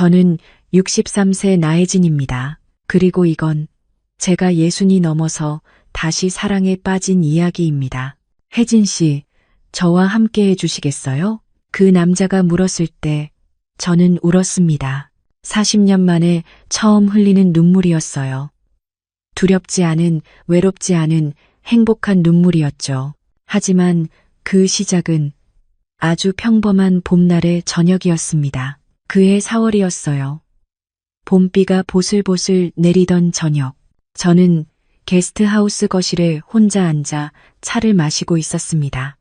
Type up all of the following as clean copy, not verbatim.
저는 63세 나혜진입니다. 그리고 이건 제가 60이 넘어서 다시 사랑에 빠진 이야기입니다. 혜진 씨, 저와 함께 해주시겠어요? 그 남자가 물었을 때 저는 울었습니다. 40년 만에 처음 흘리는 눈물이었어요. 두렵지 않은, 외롭지 않은 행복한 눈물이었죠. 하지만 그 시작은 아주 평범한 봄날의 저녁이었습니다. 그해 4월이었어요. 봄비가 보슬보슬 내리던 저녁. 저는 게스트하우스 거실에 혼자 앉아 차를 마시고 있었습니다.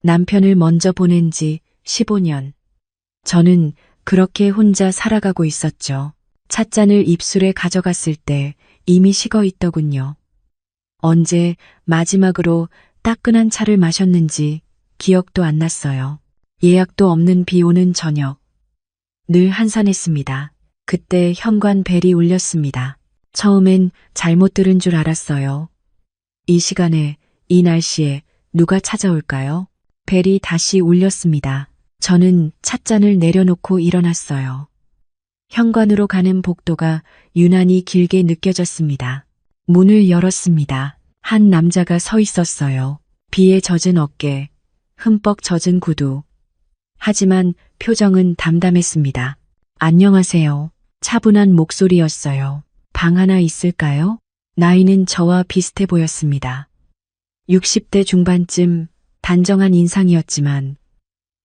남편을 먼저 보낸 지 15년. 저는 그렇게 혼자 살아가고 있었죠. 찻잔을 입술에 가져갔을 때 이미 식어 있더군요. 언제 마지막으로 따끈한 차를 마셨는지 기억도 안 났어요. 예약도 없는 비 오는 저녁. 늘 한산했습니다. 그때 현관 벨이 울렸습니다. 처음엔 잘못 들은 줄 알았어요. 이 시간에, 이 날씨에 누가 찾아올까요? 벨이 다시 울렸습니다. 저는 찻잔을 내려놓고 일어났어요. 현관으로 가는 복도가 유난히 길게 느껴졌습니다. 문을 열었습니다. 한 남자가 서 있었어요. 비에 젖은 어깨, 흠뻑 젖은 구두. 하지만 표정은 담담했습니다. 안녕하세요. 차분한 목소리였어요. 방 하나 있을까요? 나이는 저와 비슷해 보였습니다. 60대 중반쯤 단정한 인상이었지만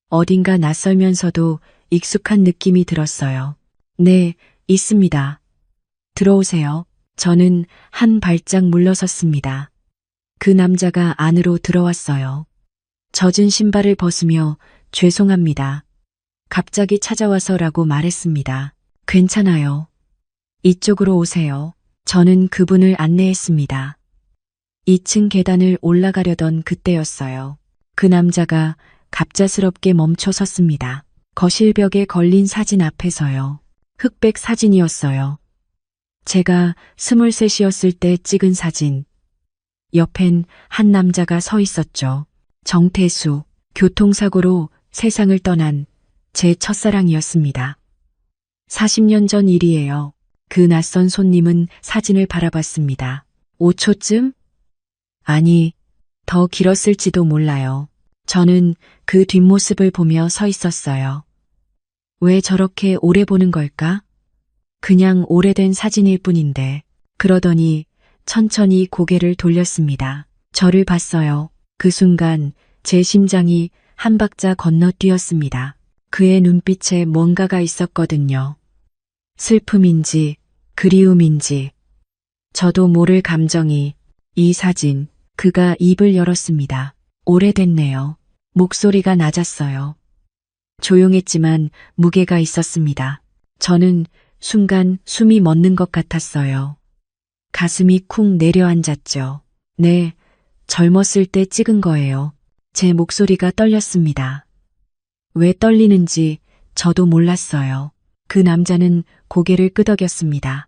어딘가 낯설면서도 익숙한 느낌이 들었어요. 네, 있습니다. 들어오세요. 저는 한 발짝 물러섰습니다. 그 남자가 안으로 들어왔어요. 젖은 신발을 벗으며 죄송합니다. 갑자기 찾아와서라고 말했습니다. 괜찮아요. 이쪽으로 오세요. 저는 그분을 안내했습니다. 2층 계단을 올라가려던 그때였어요. 그 남자가 갑작스럽게 멈춰 섰습니다. 거실벽에 걸린 사진 앞에서요. 흑백 사진이었어요. 제가 23이었을 때 찍은 사진. 옆엔 한 남자가 서 있었죠. 정태수. 교통사고로 세상을 떠난 제 첫사랑이었습니다. 40년 전 일이에요. 그 낯선 손님은 사진을 바라봤습니다. 5초쯤? 아니, 더 길었을지도 몰라요. 저는 그 뒷모습을 보며 서 있었어요. 왜 저렇게 오래 보는 걸까? 그냥 오래된 사진일 뿐인데. 그러더니 천천히 고개를 돌렸습니다. 저를 봤어요. 그 순간 제 심장이 한 박자 건너뛰었습니다. 그의 눈빛에 뭔가가 있었거든요. 슬픔인지 그리움인지 저도 모를 감정이. 이 사진. 그가 입을 열었습니다. 오래됐네요. 목소리가 낮았어요. 조용했지만 무게가 있었습니다. 저는 순간 숨이 멎는 것 같았어요. 가슴이 쿵 내려앉았죠. 네, 젊었을 때 찍은 거예요. 제 목소리가 떨렸습니다. 왜 떨리는지 저도 몰랐어요. 그 남자는 고개를 끄덕였습니다.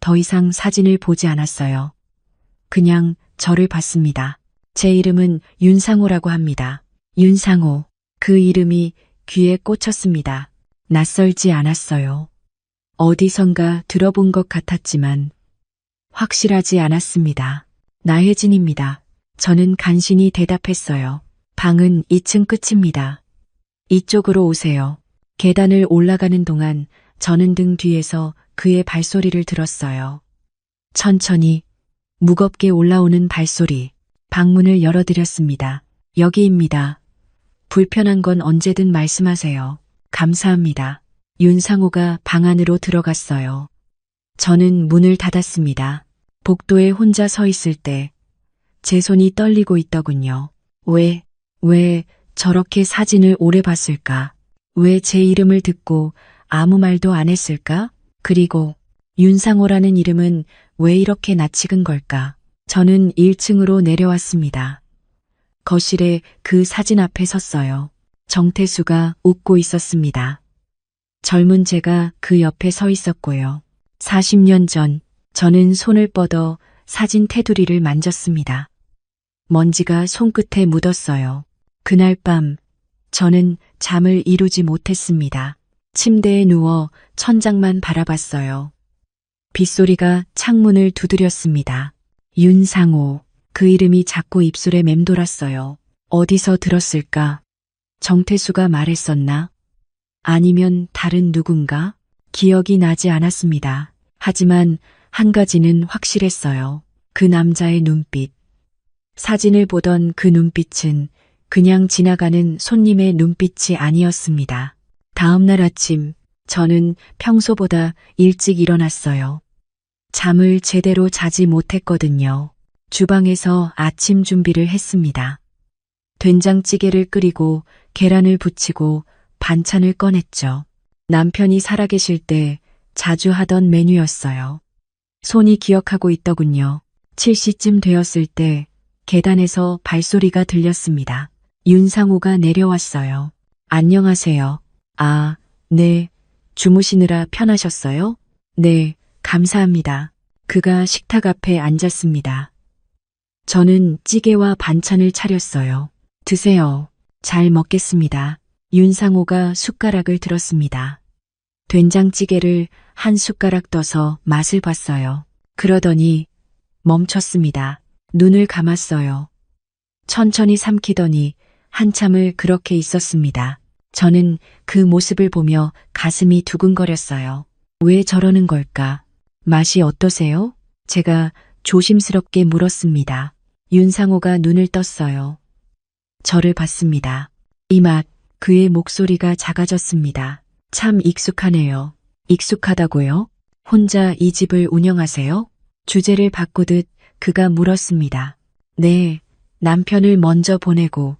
더 이상 사진을 보지 않았어요. 그냥 저를 봤습니다. 제 이름은 윤상호라고 합니다. 윤상호. 그 이름이 귀에 꽂혔습니다. 낯설지 않았어요. 어디선가 들어본 것 같았지만 확실하지 않았습니다. 나혜진입니다. 저는 간신히 대답했어요. 방은 2층 끝입니다. 이쪽으로 오세요. 계단을 올라가는 동안 저는 등 뒤에서 그의 발소리를 들었어요. 천천히, 무겁게 올라오는 발소리. 방문을 열어드렸습니다. 여기입니다. 불편한 건 언제든 말씀하세요. 감사합니다. 윤상호가 방 안으로 들어갔어요. 저는 문을 닫았습니다. 복도에 혼자 서 있을 때 제 손이 떨리고 있더군요. 왜 저렇게 사진을 오래 봤을까? 왜 제 이름을 듣고 아무 말도 안 했을까? 그리고 윤상호라는 이름은 왜 이렇게 낯익은 걸까? 저는 1층으로 내려왔습니다. 거실에 그 사진 앞에 섰어요. 정태수가 웃고 있었습니다. 젊은 제가 그 옆에 서 있었고요. 40년 전 저는 손을 뻗어 사진 테두리를 만졌습니다. 먼지가 손끝에 묻었어요. 그날 밤 저는 잠을 이루지 못했습니다. 침대에 누워 천장만 바라봤어요. 빗소리가 창문을 두드렸습니다. 윤상호, 그 이름이 자꾸 입술에 맴돌았어요. 어디서 들었을까? 정태수가 말했었나? 아니면 다른 누군가? 기억이 나지 않았습니다. 하지만 한 가지는 확실했어요. 그 남자의 눈빛. 사진을 보던 그 눈빛은 그냥 지나가는 손님의 눈빛이 아니었습니다. 다음 날 아침, 저는 평소보다 일찍 일어났어요. 잠을 제대로 자지 못했거든요. 주방에서 아침 준비를 했습니다. 된장찌개를 끓이고 계란을 부치고 반찬을 꺼냈죠. 남편이 살아계실 때 자주 하던 메뉴였어요. 손이 기억하고 있더군요. 7시쯤 되었을 때 계단에서 발소리가 들렸습니다. 윤상호가 내려왔어요. 안녕하세요. 아, 네. 주무시느라 편하셨어요? 네, 감사합니다. 그가 식탁 앞에 앉았습니다. 저는 찌개와 반찬을 차렸어요. 드세요. 잘 먹겠습니다. 윤상호가 숟가락을 들었습니다. 된장찌개를 한 숟가락 떠서 맛을 봤어요. 그러더니 멈췄습니다. 눈을 감았어요. 천천히 삼키더니 한참을 그렇게 있었습니다. 저는 그 모습을 보며 가슴이 두근거렸어요. 왜 저러는 걸까? 맛이 어떠세요? 제가 조심스럽게 물었습니다. 윤상호가 눈을 떴어요. 저를 봤습니다. 이 맛, 그의 목소리가 작아졌습니다. 참 익숙하네요. 익숙하다고요? 혼자 이 집을 운영하세요? 주제를 바꾸듯 그가 물었습니다. 네, 남편을 먼저 보내고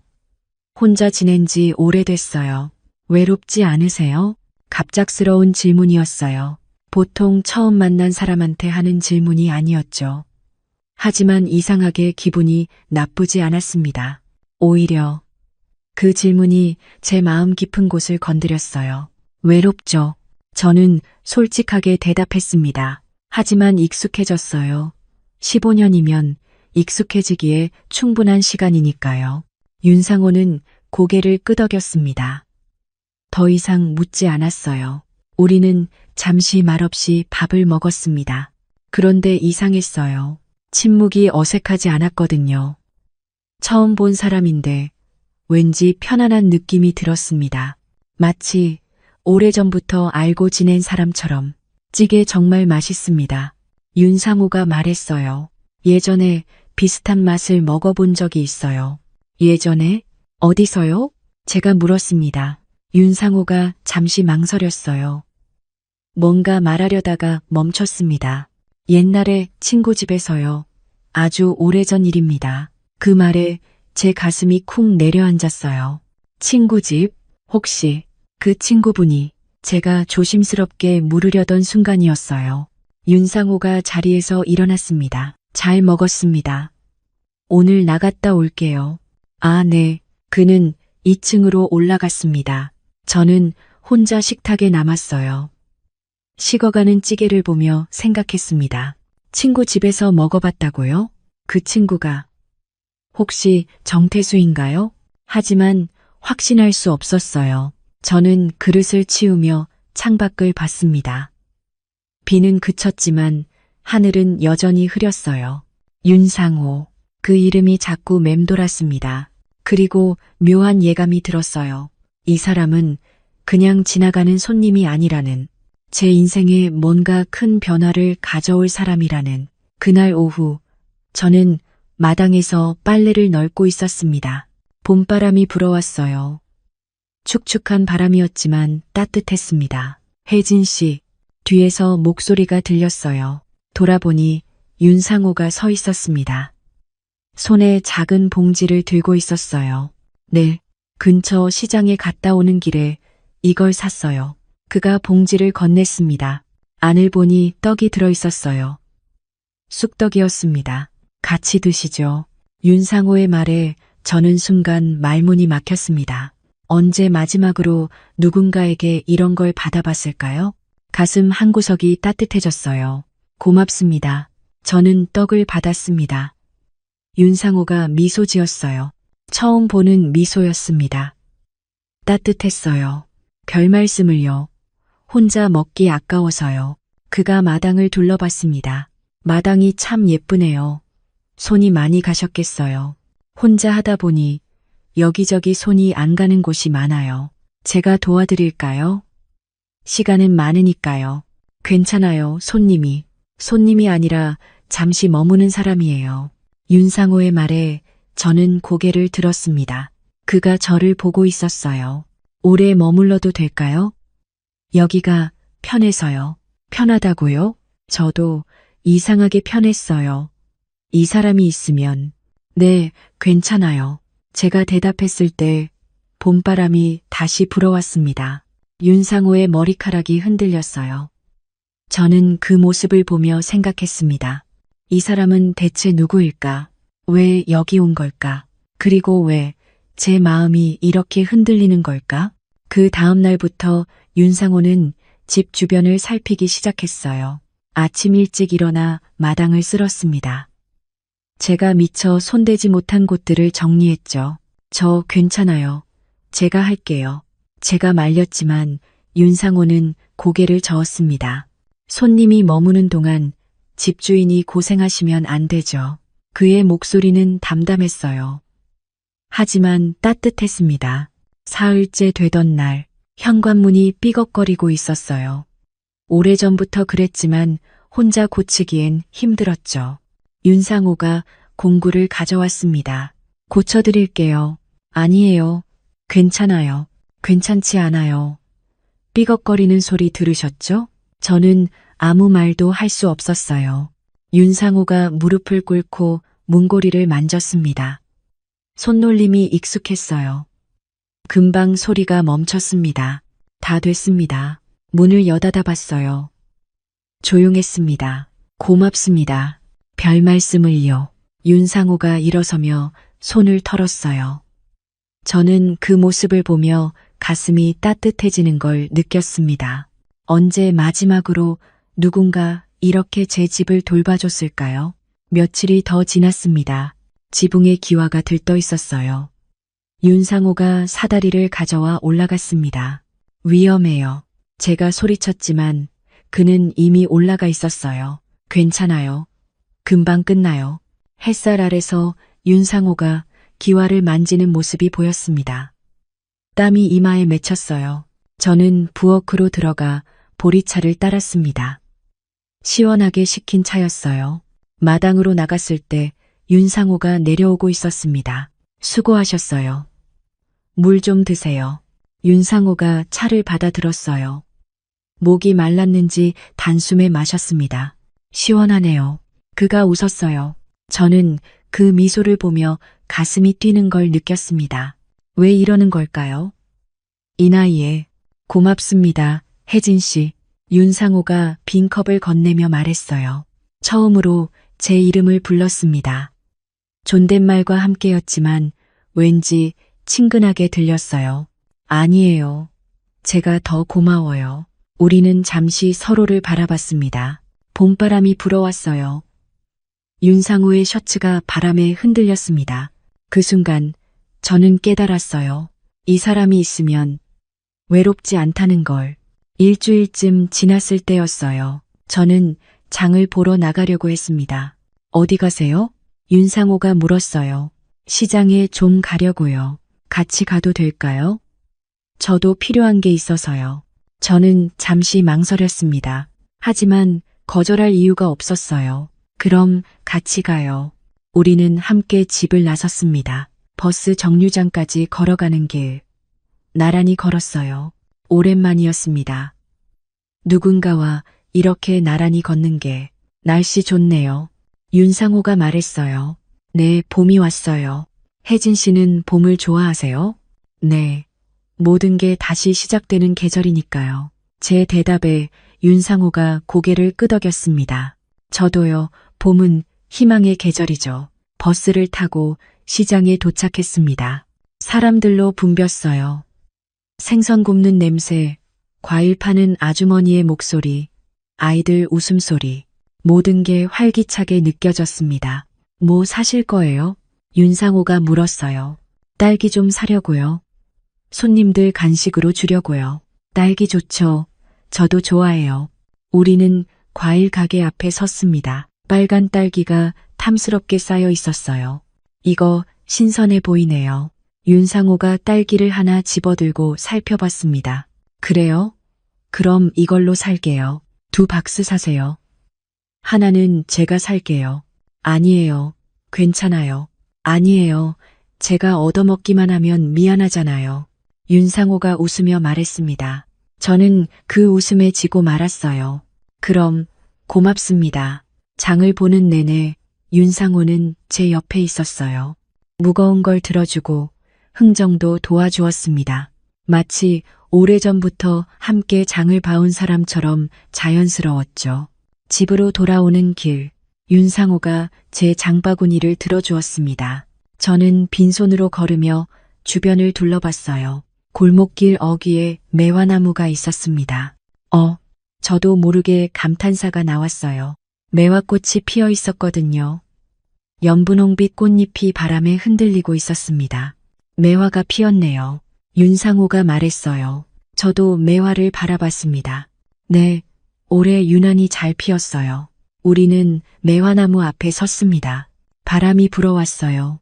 혼자 지낸 지 오래됐어요. 외롭지 않으세요? 갑작스러운 질문이었어요. 보통 처음 만난 사람한테 하는 질문이 아니었죠. 하지만 이상하게 기분이 나쁘지 않았습니다. 오히려 그 질문이 제 마음 깊은 곳을 건드렸어요. 외롭죠. 저는 솔직하게 대답했습니다. 하지만 익숙해졌어요. 15년이면 익숙해지기에 충분한 시간이니까요. 윤상호는 고개를 끄덕였습니다. 더 이상 묻지 않았어요. 우리는 잠시 말없이 밥을 먹었습니다. 그런데 이상했어요. 침묵이 어색하지 않았거든요. 처음 본 사람인데 왠지 편안한 느낌이 들었습니다. 마치 오래전부터 알고 지낸 사람처럼. 찌개 정말 맛있습니다. 윤상호가 말했어요. 예전에 비슷한 맛을 먹어본 적이 있어요. 예전에? 어디서요? 제가 물었습니다. 윤상호가 잠시 망설였어요. 뭔가 말하려다가 멈췄습니다. 옛날에 친구 집에서요. 아주 오래전 일입니다. 그 말에 제 가슴이 쿵 내려앉았어요. 친구 집? 혹시 그 친구분이? 제가 조심스럽게 물으려던 순간이었어요. 윤상호가 자리에서 일어났습니다. 잘 먹었습니다. 오늘 나갔다 올게요. 아, 네. 그는 2층으로 올라갔습니다. 저는 혼자 식탁에 남았어요. 식어가는 찌개를 보며 생각했습니다. 친구 집에서 먹어봤다고요? 그 친구가 혹시 정태수인가요? 하지만 확신할 수 없었어요. 저는 그릇을 치우며 창밖을 봤습니다. 비는 그쳤지만 하늘은 여전히 흐렸어요. 윤상호, 그 이름이 자꾸 맴돌았습니다. 그리고 묘한 예감이 들었어요. 이 사람은 그냥 지나가는 손님이 아니라는, 제 인생에 뭔가 큰 변화를 가져올 사람이라는. 그날 오후 저는 마당에서 빨래를 널고 있었습니다. 봄바람이 불어왔어요. 축축한 바람이었지만 따뜻했습니다. 혜진 씨, 뒤에서 목소리가 들렸어요. 돌아보니 윤상호가 서 있었습니다. 손에 작은 봉지를 들고 있었어요. 네, 근처 시장에 갔다 오는 길에 이걸 샀어요. 그가 봉지를 건넸습니다. 안을 보니 떡이 들어 있었어요. 쑥떡이었습니다. 같이 드시죠. 윤상호의 말에 저는 순간 말문이 막혔습니다. 언제 마지막으로 누군가에게 이런 걸 받아봤을까요? 가슴 한구석이 따뜻해졌어요. 고맙습니다. 저는 떡을 받았습니다. 윤상호가 미소 지었어요. 처음 보는 미소였습니다. 따뜻했어요. 별 말씀을요. 혼자 먹기 아까워서요. 그가 마당을 둘러봤습니다. 마당이 참 예쁘네요. 손이 많이 가셨겠어요. 혼자 하다 보니 여기저기 손이 안 가는 곳이 많아요. 제가 도와드릴까요? 시간은 많으니까요. 괜찮아요, 손님이. 손님이 아니라 잠시 머무는 사람이에요. 윤상호의 말에 저는 고개를 들었습니다. 그가 저를 보고 있었어요. 오래 머물러도 될까요? 여기가 편해서요. 편하다고요? 저도 이상하게 편했어요. 이 사람이 있으면. 네, 괜찮아요. 제가 대답했을 때 봄바람이 다시 불어왔습니다. 윤상호의 머리카락이 흔들렸어요. 저는 그 모습을 보며 생각했습니다. 이 사람은 대체 누구일까? 왜 여기 온 걸까? 그리고 왜 제 마음이 이렇게 흔들리는 걸까? 그 다음 날부터 윤상호는 집 주변을 살피기 시작했어요. 아침 일찍 일어나 마당을 쓸었습니다. 제가 미처 손대지 못한 곳들을 정리했죠. 저 괜찮아요. 제가 할게요. 제가 말렸지만 윤상호는 고개를 저었습니다. 손님이 머무는 동안 집주인이 고생하시면 안 되죠. 그의 목소리는 담담했어요. 하지만 따뜻했습니다. 사흘째 되던 날, 현관문이 삐걱거리고 있었어요. 오래전부터 그랬지만 혼자 고치기엔 힘들었죠. 윤상호가 공구를 가져왔습니다. 고쳐드릴게요. 아니에요. 괜찮아요. 괜찮지 않아요. 삐걱거리는 소리 들으셨죠? 저는 아무 말도 할 수 없었어요. 윤상호가 무릎을 꿇고 문고리를 만졌습니다. 손놀림이 익숙했어요. 금방 소리가 멈췄습니다. 다 됐습니다. 문을 여닫아 봤어요. 조용했습니다. 고맙습니다. 별 말씀을요. 윤상호가 일어서며 손을 털었어요. 저는 그 모습을 보며 가슴이 따뜻해지는 걸 느꼈습니다. 언제 마지막으로 누군가 이렇게 제 집을 돌봐줬을까요? 며칠이 더 지났습니다. 지붕에 기와가 들떠 있었어요. 윤상호가 사다리를 가져와 올라갔습니다. 위험해요. 제가 소리쳤지만 그는 이미 올라가 있었어요. 괜찮아요. 금방 끝나요. 햇살 아래서 윤상호가 기와를 만지는 모습이 보였습니다. 땀이 이마에 맺혔어요. 저는 부엌으로 들어가 보리차를 따랐습니다. 시원하게 식힌 차였어요. 마당으로 나갔을 때 윤상호가 내려오고 있었습니다. 수고하셨어요. 물 좀 드세요. 윤상호가 차를 받아 들었어요. 목이 말랐는지 단숨에 마셨습니다. 시원하네요. 그가 웃었어요. 저는 그 미소를 보며 가슴이 뛰는 걸 느꼈습니다. 왜 이러는 걸까요? 이 나이에. 고맙습니다, 혜진 씨. 윤상호가 빈 컵을 건네며 말했어요. 처음으로 제 이름을 불렀습니다. 존댓말과 함께였지만 왠지 친근하게 들렸어요. 아니에요. 제가 더 고마워요. 우리는 잠시 서로를 바라봤습니다. 봄바람이 불어왔어요. 윤상호의 셔츠가 바람에 흔들렸습니다. 그 순간 저는 깨달았어요. 이 사람이 있으면 외롭지 않다는 걸. 일주일쯤 지났을 때였어요. 저는 장을 보러 나가려고 했습니다. 어디 가세요? 윤상호가 물었어요. 시장에 좀 가려고요. 같이 가도 될까요? 저도 필요한 게 있어서요. 저는 잠시 망설였습니다. 하지만 거절할 이유가 없었어요. 그럼 같이 가요. 우리는 함께 집을 나섰습니다. 버스 정류장까지 걸어가는 길. 나란히 걸었어요. 오랜만이었습니다. 누군가와 이렇게 나란히 걷는 게. 날씨 좋네요. 윤상호가 말했어요. 네, 봄이 왔어요. 혜진 씨는 봄을 좋아하세요? 네. 모든 게 다시 시작되는 계절이니까요. 제 대답에 윤상호가 고개를 끄덕였습니다. 저도요. 봄은 희망의 계절이죠. 버스를 타고 시장에 도착했습니다. 사람들로 붐볐어요. 생선 굽는 냄새, 과일 파는 아주머니의 목소리, 아이들 웃음소리, 모든 게 활기차게 느껴졌습니다. 뭐 사실 거예요? 윤상호가 물었어요. 딸기 좀 사려고요. 손님들 간식으로 주려고요. 딸기 좋죠. 저도 좋아해요. 우리는 과일 가게 앞에 섰습니다. 빨간 딸기가 탐스럽게 쌓여 있었어요. 이거 신선해 보이네요. 윤상호가 딸기를 하나 집어들고 살펴봤습니다. 그래요? 그럼 이걸로 살게요. 2박스 사세요. 하나는 제가 살게요. 아니에요. 괜찮아요. 아니에요. 제가 얻어먹기만 하면 미안하잖아요. 윤상호가 웃으며 말했습니다. 저는 그 웃음에 지고 말았어요. 그럼 고맙습니다. 장을 보는 내내 윤상호는 제 옆에 있었어요. 무거운 걸 들어주고 흥정도 도와주었습니다. 마치 오래전부터 함께 장을 봐온 사람처럼 자연스러웠죠. 집으로 돌아오는 길, 윤상호가 제 장바구니를 들어주었습니다. 저는 빈손으로 걸으며 주변을 둘러봤어요. 골목길 어귀에 매화나무가 있었습니다. 저도 모르게 감탄사가 나왔어요. 매화꽃이 피어 있었거든요. 연분홍빛 꽃잎이 바람에 흔들리고 있었습니다. 매화가 피었네요. 윤상호가 말했어요. 저도 매화를 바라봤습니다. 네, 올해 유난히 잘 피었어요. 우리는 매화나무 앞에 섰습니다. 바람이 불어왔어요.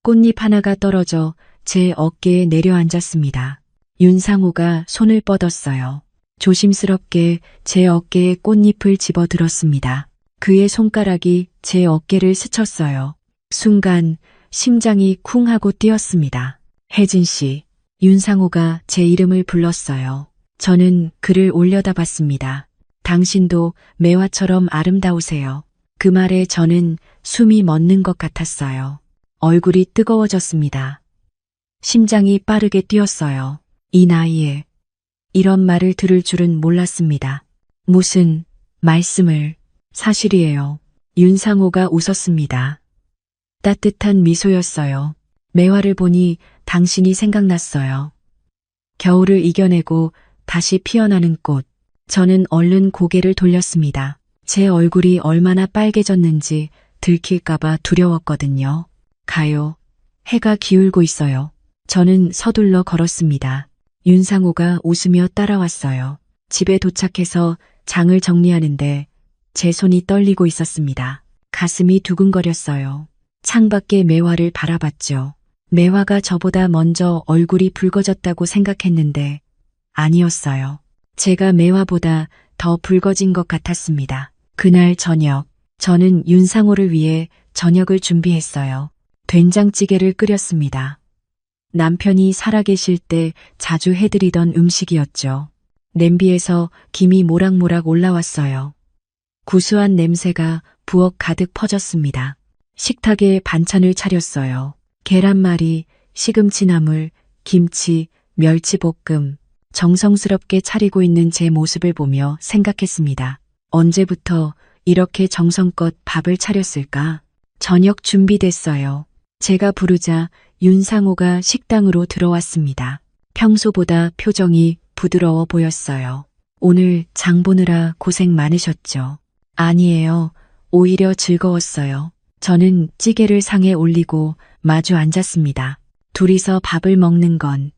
꽃잎 하나가 떨어져 제 어깨에 내려앉았습니다. 윤상호가 손을 뻗었어요. 조심스럽게 제 어깨에 꽃잎을 집어들었습니다. 그의 손가락이 제 어깨를 스쳤어요. 순간 심장이 쿵 하고 뛰었습니다. 혜진 씨, 윤상호가 제 이름을 불렀어요. 저는 그를 올려다봤습니다. 당신도 매화처럼 아름다우세요. 그 말에 저는 숨이 멎는 것 같았어요. 얼굴이 뜨거워졌습니다. 심장이 빠르게 뛰었어요. 이 나이에 이런 말을 들을 줄은 몰랐습니다. 무슨 말씀을. 사실이에요. 윤상호가 웃었습니다. 따뜻한 미소였어요. 매화를 보니 당신이 생각났어요. 겨울을 이겨내고 다시 피어나는 꽃. 저는 얼른 고개를 돌렸습니다. 제 얼굴이 얼마나 빨개졌는지 들킬까봐 두려웠거든요. 가요. 해가 기울고 있어요. 저는 서둘러 걸었습니다. 윤상호가 웃으며 따라왔어요. 집에 도착해서 장을 정리하는데 제 손이 떨리고 있었습니다. 가슴이 두근거렸어요. 창밖의 매화를 바라봤죠. 매화가 저보다 먼저 얼굴이 붉어졌다고 생각했는데 아니었어요. 제가 매화보다 더 붉어진 것 같았습니다. 그날 저녁, 저는 윤상호를 위해 저녁을 준비했어요. 된장찌개를 끓였습니다. 남편이 살아계실 때 자주 해드리던 음식이었죠. 냄비에서 김이 모락모락 올라왔어요. 구수한 냄새가 부엌 가득 퍼졌습니다. 식탁에 반찬을 차렸어요. 계란말이, 시금치나물, 김치, 멸치볶음. 정성스럽게 차리고 있는 제 모습을 보며 생각했습니다. 언제부터 이렇게 정성껏 밥을 차렸을까? 저녁 준비됐어요. 제가 부르자 윤상호가 식당으로 들어왔습니다. 평소보다 표정이 부드러워 보였어요. 오늘 장 보느라 고생 많으셨죠? 아니에요. 오히려 즐거웠어요. 저는 찌개를 상에 올리고 마주 앉았습니다. 둘이서 밥을 먹는 건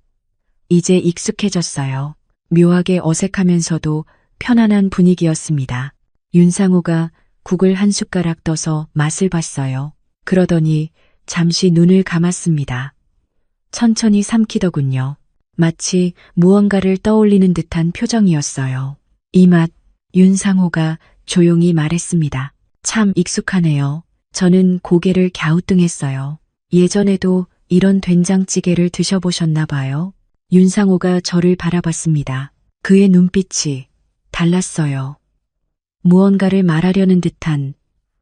이제 익숙해졌어요. 묘하게 어색하면서도 편안한 분위기였습니다. 윤상호가 국을 한 숟가락 떠서 맛을 봤어요. 그러더니 잠시 눈을 감았습니다. 천천히 삼키더군요. 마치 무언가를 떠올리는 듯한 표정이었어요. 이 맛, 윤상호가 조용히 말했습니다. 참 익숙하네요. 저는 고개를 갸우뚱했어요. 예전에도 이런 된장찌개를 드셔보셨나 봐요. 윤상호가 저를 바라봤습니다. 그의 눈빛이 달랐어요. 무언가를 말하려는 듯한,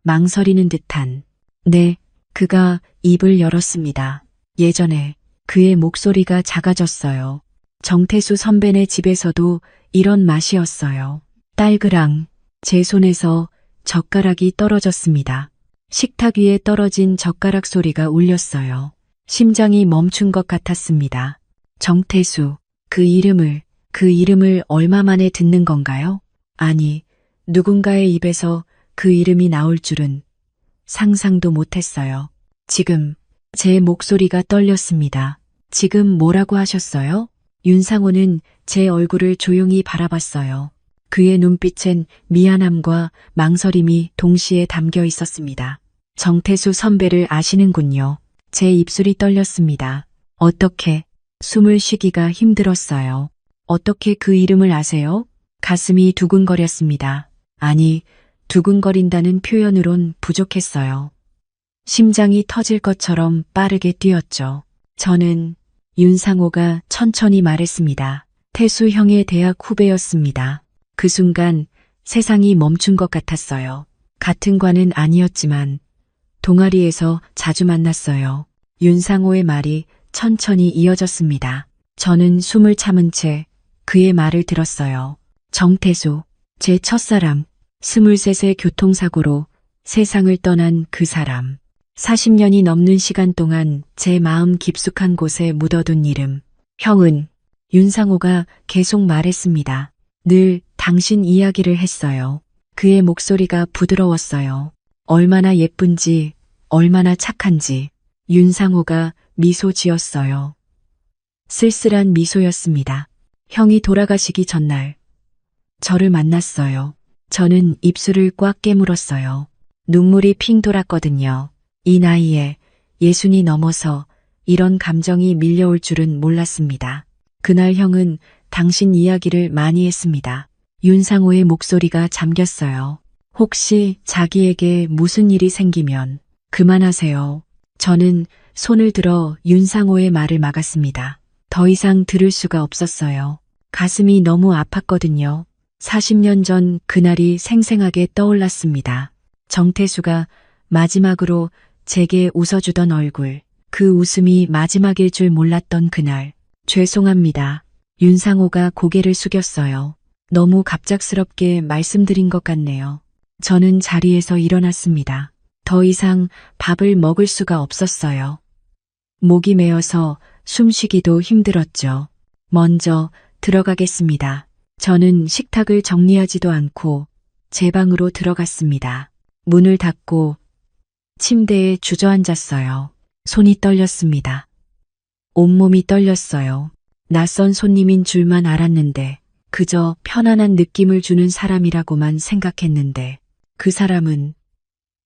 망설이는 듯한. 네, 그가 입을 열었습니다. 예전에 그의 목소리가 작아졌어요. 정태수 선배네 집에서도 이런 맛이었어요. 딸그랑 제 손에서 젓가락이 떨어졌습니다. 식탁 위에 떨어진 젓가락 소리가 울렸어요. 심장이 멈춘 것 같았습니다. 정태수, 그 이름을 얼마 만에 듣는 건가요? 아니, 누군가의 입에서 그 이름이 나올 줄은 상상도 못했어요. 지금 제 목소리가 떨렸습니다. 지금 뭐라고 하셨어요? 윤상호는 제 얼굴을 조용히 바라봤어요. 그의 눈빛엔 미안함과 망설임이 동시에 담겨 있었습니다. 정태수 선배를 아시는군요. 제 입술이 떨렸습니다. 어떻게? 숨을 쉬기가 힘들었어요. 어떻게 그 이름을 아세요? 가슴이 두근거렸습니다. 아니, 두근거린다는 표현으론 부족했어요. 심장이 터질 것처럼 빠르게 뛰었죠. 저는 윤상호가 천천히 말했습니다. 태수 형의 대학 후배였습니다. 그 순간 세상이 멈춘 것 같았어요. 같은 과는 아니었지만 동아리에서 자주 만났어요. 윤상호의 말이 천천히 이어졌습니다. 저는 숨을 참은 채 그의 말을 들었어요. 정태수, 제 첫사랑, 23세 교통사고로 세상을 떠난 그 사람. 40년이 넘는 시간 동안 제 마음 깊숙한 곳에 묻어둔 이름. 형은 윤상호가 계속 말했습니다. 늘 당신 이야기를 했어요. 그의 목소리가 부드러웠어요. 얼마나 예쁜지, 얼마나 착한지. 윤상호가 미소 지었어요. 쓸쓸한 미소였습니다. 형이 돌아가시기 전날 저를 만났어요. 저는 입술을 꽉 깨물었어요. 눈물이 핑 돌았거든요. 이 나이에 60이 넘어서 이런 감정이 밀려올 줄은 몰랐습니다. 그날 형은 당신 이야기를 많이 했습니다. 윤상호의 목소리가 잠겼어요. 혹시 자기에게 무슨 일이 생기면 그만하세요. 저는 손을 들어 윤상호의 말을 막았습니다. 더 이상 들을 수가 없었어요. 가슴이 너무 아팠거든요. 40년 전 그날이 생생하게 떠올랐습니다. 정태수가 마지막으로 제게 웃어주던 얼굴, 그 웃음이 마지막일 줄 몰랐던 그날. 죄송합니다. 윤상호가 고개를 숙였어요. 너무 갑작스럽게 말씀드린 것 같네요. 저는 자리에서 일어났습니다. 더 이상 밥을 먹을 수가 없었어요. 목이 메어서 숨쉬기도 힘들었죠. 먼저 들어가겠습니다. 저는 식탁을 정리하지도 않고 제 방으로 들어갔습니다. 문을 닫고 침대에 주저앉았어요. 손이 떨렸습니다. 온몸이 떨렸어요. 낯선 손님인 줄만 알았는데 그저 편안한 느낌을 주는 사람이라고만 생각했는데 그 사람은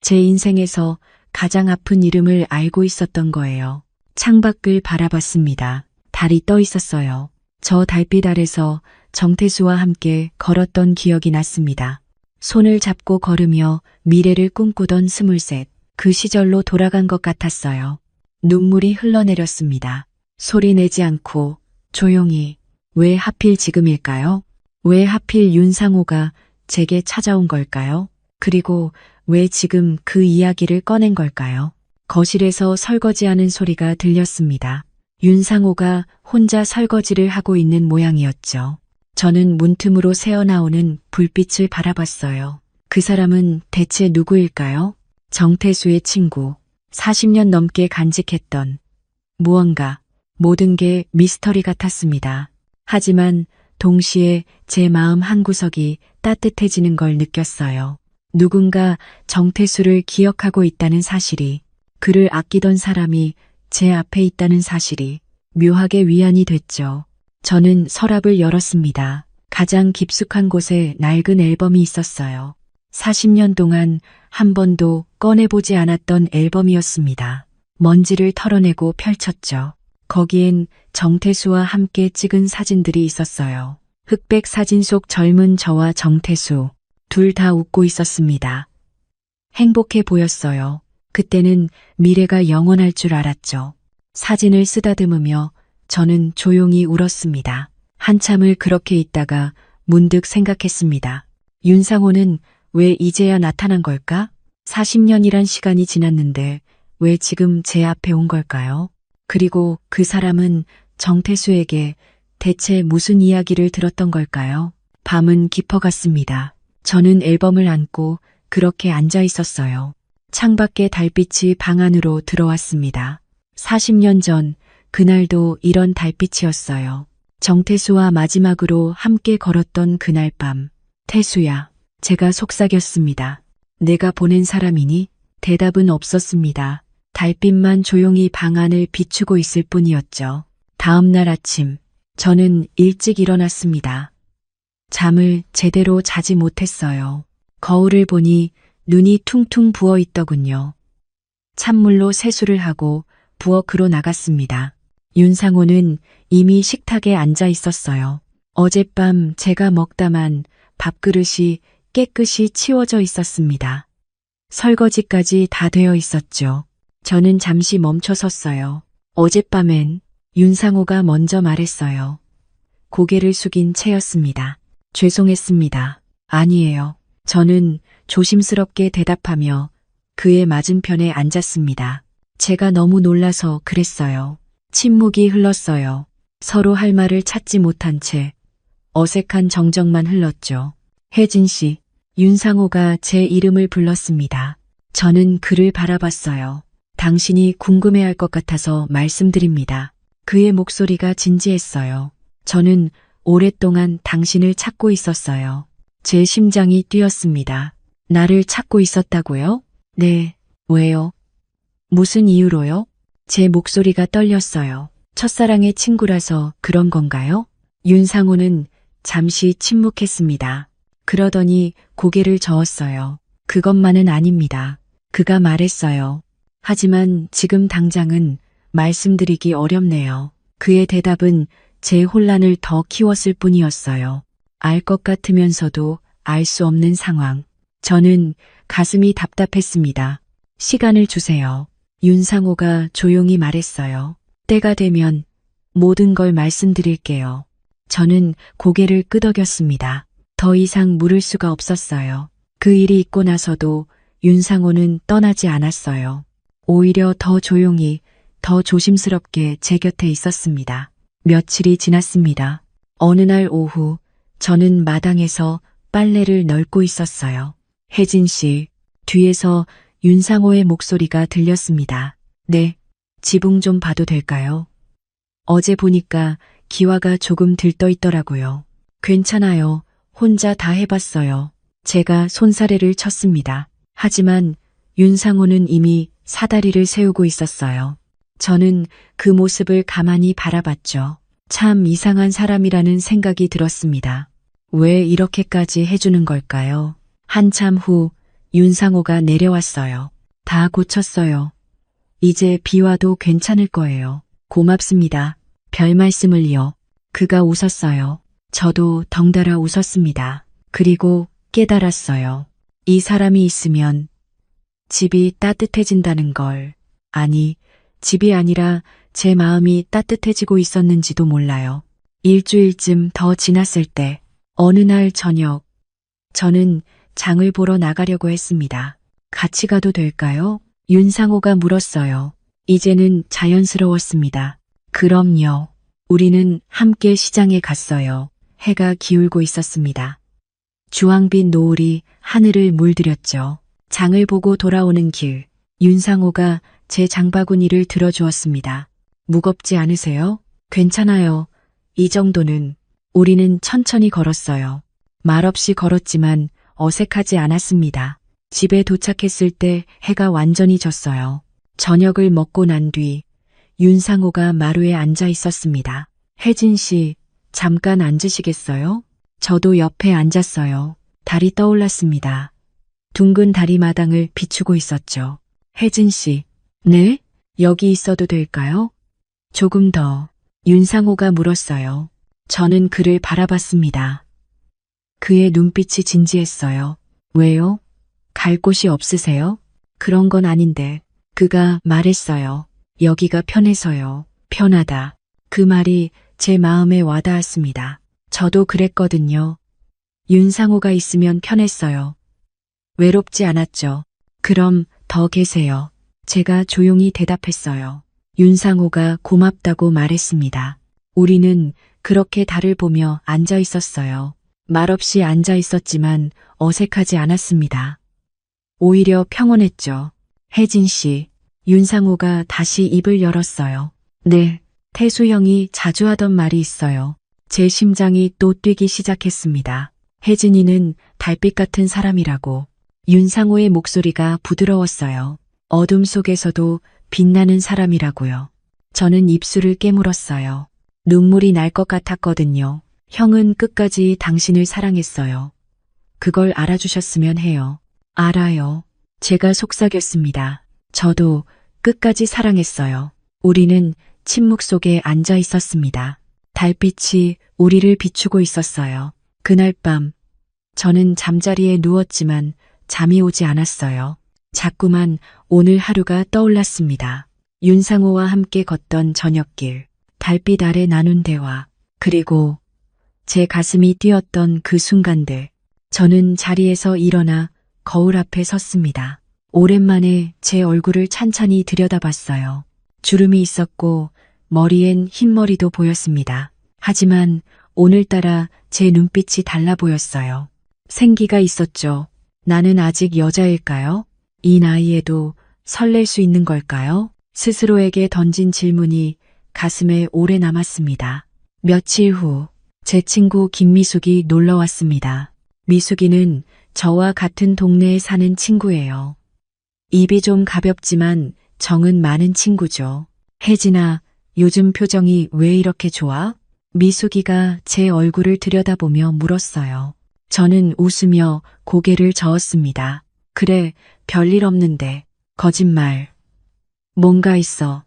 제 인생에서 가장 아픈 이름을 알고 있었던 거예요. 창밖을 바라봤습니다. 달이 떠 있었어요. 저 달빛 아래서 정태수와 함께 걸었던 기억이 났습니다. 손을 잡고 걸으며 미래를 꿈꾸던 23. 그 시절로 돌아간 것 같았어요. 눈물이 흘러내렸습니다. 소리 내지 않고 조용히. 왜 하필 지금일까요? 왜 하필 윤상호가 제게 찾아온 걸까요? 그리고 왜 지금 그 이야기를 꺼낸 걸까요? 거실에서 설거지하는 소리가 들렸습니다. 윤상호가 혼자 설거지를 하고 있는 모양이었죠. 저는 문틈으로 새어나오는 불빛을 바라봤어요. 그 사람은 대체 누구일까요? 정태수의 친구, 40년 넘게 간직했던 무언가, 모든 게 미스터리 같았습니다. 하지만 동시에 제 마음 한구석이 따뜻해지는 걸 느꼈어요. 누군가 정태수를 기억하고 있다는 사실이, 그를 아끼던 사람이 제 앞에 있다는 사실이 묘하게 위안이 됐죠. 저는 서랍을 열었습니다. 가장 깊숙한 곳에 낡은 앨범이 있었어요. 40년 동안 한 번도 꺼내보지 않았던 앨범이었습니다. 먼지를 털어내고 펼쳤죠. 거기엔 정태수와 함께 찍은 사진들이 있었어요. 흑백 사진 속 젊은 저와 정태수, 둘 다 웃고 있었습니다. 행복해 보였어요. 그때는 미래가 영원할 줄 알았죠. 사진을 쓰다듬으며 저는 조용히 울었습니다. 한참을 그렇게 있다가 문득 생각했습니다. 윤상호는 왜 이제야 나타난 걸까? 40년이란 시간이 지났는데 왜 지금 제 앞에 온 걸까요? 그리고 그 사람은 정태수에게 대체 무슨 이야기를 들었던 걸까요? 밤은 깊어갔습니다. 저는 앨범을 안고 그렇게 앉아 있었어요. 창밖의 달빛이 방 안으로 들어왔습니다. 40년 전 그날도 이런 달빛이었어요. 정태수와 마지막으로 함께 걸었던 그날 밤. 태수야, 제가 속삭였습니다. 내가 보낸 사람이니? 대답은 없었습니다. 달빛만 조용히 방 안을 비추고 있을 뿐이었죠. 다음 날 아침, 저는 일찍 일어났습니다. 잠을 제대로 자지 못했어요. 거울을 보니 눈이 퉁퉁 부어 있더군요. 찬물로 세수를 하고 부엌으로 나갔습니다. 윤상호는 이미 식탁에 앉아 있었어요. 어젯밤 제가 먹다만 밥그릇이 깨끗이 치워져 있었습니다. 설거지까지 다 되어 있었죠. 저는 잠시 멈춰 섰어요. 어젯밤엔 윤상호가 먼저 말했어요. 고개를 숙인 채였습니다. 죄송했습니다. 아니에요. 저는 조심스럽게 대답하며 그의 맞은편에 앉았습니다. 제가 너무 놀라서 그랬어요. 침묵이 흘렀어요. 서로 할 말을 찾지 못한 채 어색한 정적만 흘렀죠. 혜진 씨, 윤상호가 제 이름을 불렀습니다. 저는 그를 바라봤어요. 당신이 궁금해할 것 같아서 말씀드립니다. 그의 목소리가 진지했어요. 저는 오랫동안 당신을 찾고 있었어요. 제 심장이 뛰었습니다. 나를 찾고 있었다고요? 네. 왜요? 무슨 이유로요? 제 목소리가 떨렸어요. 첫사랑의 친구라서 그런 건가요? 윤상호는 잠시 침묵했습니다. 그러더니 고개를 저었어요. 그것만은 아닙니다. 그가 말했어요. 하지만 지금 당장은 말씀드리기 어렵네요. 그의 대답은 제 혼란을 더 키웠을 뿐이었어요. 알 것 같으면서도 알 수 없는 상황. 저는 가슴이 답답했습니다. 시간을 주세요. 윤상호가 조용히 말했어요. 때가 되면 모든 걸 말씀드릴게요. 저는 고개를 끄덕였습니다. 더 이상 물을 수가 없었어요. 그 일이 있고 나서도 윤상호는 떠나지 않았어요. 오히려 더 조용히, 더 조심스럽게 제 곁에 있었습니다. 며칠이 지났습니다. 어느 날 오후 저는 마당에서 빨래를 널고 있었어요. 혜진 씨, 뒤에서 윤상호의 목소리가 들렸습니다. 네, 지붕 좀 봐도 될까요? 어제 보니까 기와가 조금 들떠 있더라고요. 괜찮아요. 혼자 다 해봤어요. 제가 손사래를 쳤습니다. 하지만 윤상호는 이미 사다리를 세우고 있었어요. 저는 그 모습을 가만히 바라봤죠. 참 이상한 사람이라는 생각이 들었습니다. 왜 이렇게까지 해주는 걸까요? 한참 후 윤상호가 내려왔어요. 다 고쳤어요. 이제 비와도 괜찮을 거예요. 고맙습니다. 별 말씀을요. 그가 웃었어요. 저도 덩달아 웃었습니다. 그리고 깨달았어요. 이 사람이 있으면 집이 따뜻해진다는 걸. 아니, 집이 아니라 제 마음이 따뜻해지고 있었는지도 몰라요. 일주일쯤 더 지났을 때 어느 날 저녁 저는 장을 보러 나가려고 했습니다. 같이 가도 될까요? 윤상호가 물었어요. 이제는 자연스러웠습니다. 그럼요. 우리는 함께 시장에 갔어요. 해가 기울고 있었습니다. 주황빛 노을이 하늘을 물들였죠. 장을 보고 돌아오는 길, 윤상호가 제 장바구니를 들어주었습니다. 무겁지 않으세요? 괜찮아요. 이 정도는. 우리는 천천히 걸었어요. 말없이 걸었지만 어색하지 않았습니다. 집에 도착했을 때 해가 완전히 졌어요. 저녁을 먹고 난 뒤 윤상호가 마루에 앉아 있었습니다. 혜진 씨, 잠깐 앉으시겠어요? 저도 옆에 앉았어요. 달이 떠올랐습니다. 둥근 다리마당을 비추고 있었죠. 혜진 씨, 네? 여기 있어도 될까요? 조금 더. 윤상호가 물었어요. 저는 그를 바라봤습니다. 그의 눈빛이 진지했어요. 왜요? 갈 곳이 없으세요? 그런 건 아닌데. 그가 말했어요. 여기가 편해서요. 편하다. 그 말이 제 마음에 와닿았습니다. 저도 그랬거든요. 윤상호가 있으면 편했어요. 외롭지 않았죠. 그럼 더 계세요. 제가 조용히 대답했어요. 윤상호가 고맙다고 말했습니다. 우리는 그렇게 달을 보며 앉아 있었어요. 말없이 앉아 있었지만 어색하지 않았습니다. 오히려 평온했죠. 혜진 씨, 윤상호가 다시 입을 열었어요. 네, 태수 형이 자주 하던 말이 있어요. 제 심장이 또 뛰기 시작했습니다. 혜진이는 달빛 같은 사람이라고. 윤상호의 목소리가 부드러웠어요. 어둠 속에서도 빛나는 사람이라고요. 저는 입술을 깨물었어요. 눈물이 날 것 같았거든요. 형은 끝까지 당신을 사랑했어요. 그걸 알아주셨으면 해요. 알아요. 제가 속삭였습니다. 저도 끝까지 사랑했어요. 우리는 침묵 속에 앉아 있었습니다. 달빛이 우리를 비추고 있었어요. 그날 밤, 저는 잠자리에 누웠지만 잠이 오지 않았어요. 자꾸만 오늘 하루가 떠올랐습니다. 윤상호와 함께 걷던 저녁길, 달빛 아래 나눈 대화, 그리고 제 가슴이 뛰었던 그 순간들. 저는 자리에서 일어나 거울 앞에 섰습니다. 오랜만에 제 얼굴을 찬찬히 들여다봤어요. 주름이 있었고 머리엔 흰머리도 보였습니다. 하지만 오늘따라 제 눈빛이 달라 보였어요. 생기가 있었죠. 나는 아직 여자일까요? 이 나이에도 설렐 수 있는 걸까요? 스스로에게 던진 질문이 가슴에 오래 남았습니다. 며칠 후, 제 친구 김미숙이 놀러 왔습니다. 미숙이는 저와 같은 동네에 사는 친구예요. 입이 좀 가볍지만 정은 많은 친구죠. 혜진아, 요즘 표정이 왜 이렇게 좋아? 미숙이가 제 얼굴을 들여다보며 물었어요. 저는 웃으며 고개를 저었습니다. 그래, 별일 없는데. 거짓말. 뭔가 있어.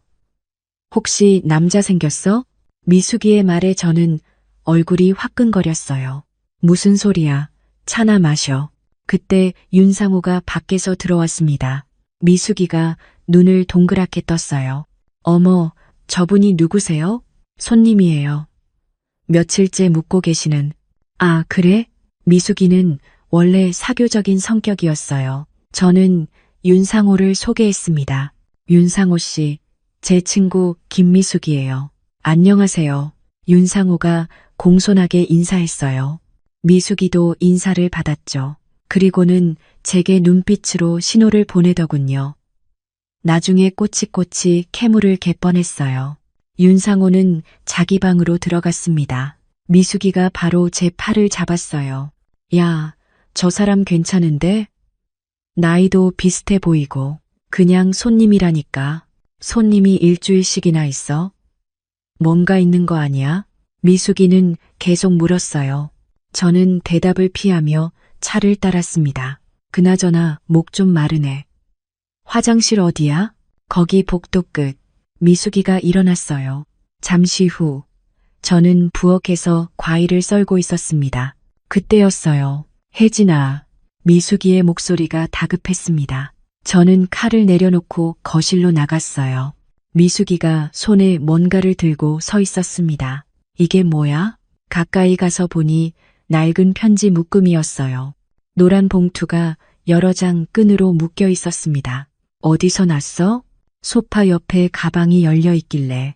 혹시 남자 생겼어? 미숙이의 말에 저는 얼굴이 화끈거렸어요. 무슨 소리야? 차나 마셔. 그때 윤상호가 밖에서 들어왔습니다. 미숙이가 눈을 동그랗게 떴어요. 어머, 저분이 누구세요? 손님이에요. 며칠째 묵고 계시는. 아, 그래? 미숙이는 원래 사교적인 성격이었어요. 저는 윤상호를 소개했습니다. 윤상호 씨, 제 친구 김미숙이에요. 안녕하세요. 윤상호가 공손하게 인사했어요. 미숙이도 인사를 받았죠. 그리고는 제게 눈빛으로 신호를 보내더군요. 나중에 꼬치꼬치 캐물을 개 뻔했어요. 윤상호는 자기 방으로 들어갔습니다. 미숙이가 바로 제 팔을 잡았어요. 야, 저 사람 괜찮은데? 나이도 비슷해 보이고. 그냥 손님이라니까. 손님이 일주일씩이나 있어? 뭔가 있는 거 아니야? 미숙이는 계속 물었어요. 저는 대답을 피하며 차를 따랐습니다. 그나저나 목 좀 마르네. 화장실 어디야? 거기 복도 끝. 미숙이가 일어났어요. 잠시 후 저는 부엌에서 과일을 썰고 있었습니다. 그때였어요. 혜진아. 미숙이의 목소리가 다급했습니다. 저는 칼을 내려놓고 거실로 나갔어요. 미숙이가 손에 뭔가를 들고 서 있었습니다. 이게 뭐야? 가까이 가서 보니 낡은 편지 묶음이었어요. 노란 봉투가 여러 장 끈으로 묶여 있었습니다. 어디서 났어? 소파 옆에 가방이 열려 있길래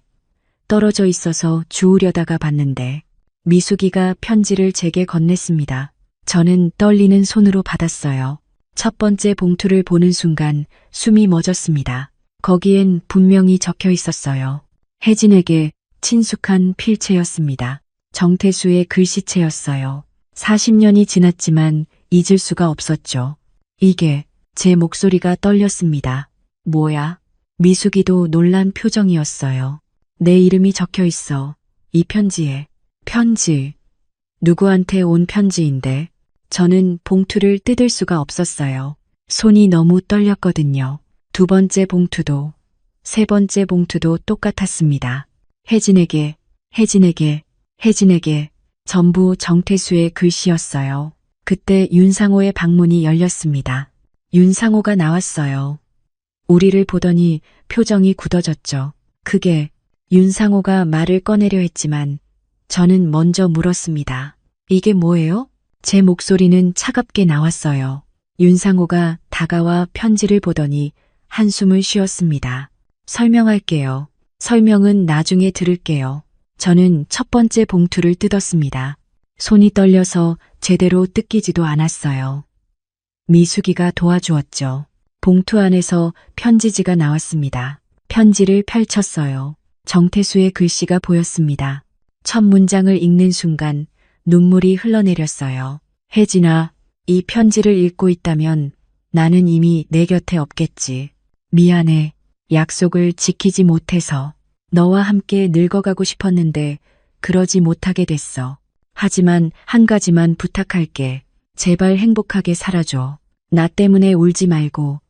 떨어져 있어서 주우려다가 봤는데 미숙이가 편지를 제게 건넸습니다. 저는 떨리는 손으로 받았어요. 첫 번째 봉투를 보는 순간 숨이 멎었습니다. 거기엔 분명히 적혀 있었어요. 혜진에게 친숙한 필체였습니다. 정태수의 글씨체였어요. 40년이 지났지만 잊을 수가 없었죠. 이게 제 목소리가 떨렸습니다. 뭐야? 미숙이도 놀란 표정이었어요. 내 이름이 적혀 있어. 이 편지에. 편지. 누구한테 온 편지인데? 저는 봉투를 뜯을 수가 없었어요. 손이 너무 떨렸거든요. 두 번째 봉투도, 세 번째 봉투도 똑같았습니다. 혜진에게, 혜진에게, 혜진에게. 전부 정태수의 글씨였어요. 그때 윤상호의 방문이 열렸습니다. 윤상호가 나왔어요. 우리를 보더니 표정이 굳어졌죠. 그게 윤상호가 말을 꺼내려 했지만 저는 먼저 물었습니다. 이게 뭐예요? 제 목소리는 차갑게 나왔어요. 윤상호가 다가와 편지를 보더니 한숨을 쉬었습니다. 설명할게요. 설명은 나중에 들을게요. 저는 첫 번째 봉투를 뜯었습니다. 손이 떨려서 제대로 뜯기지도 않았어요. 미숙이가 도와주었죠. 봉투 안에서 편지지가 나왔습니다. 편지를 펼쳤어요. 정태수의 글씨가 보였습니다. 첫 문장을 읽는 순간 눈물이 흘러내렸어요. 혜진아, 이 편지를 읽고 있다면 나는 이미 내 곁에 없겠지. 미안해. 약속을 지키지 못해서. 너와 함께 늙어가고 싶었는데 그러지 못하게 됐어. 하지만 한 가지만 부탁할게. 제발 행복하게 살아줘. 나 때문에 울지 말고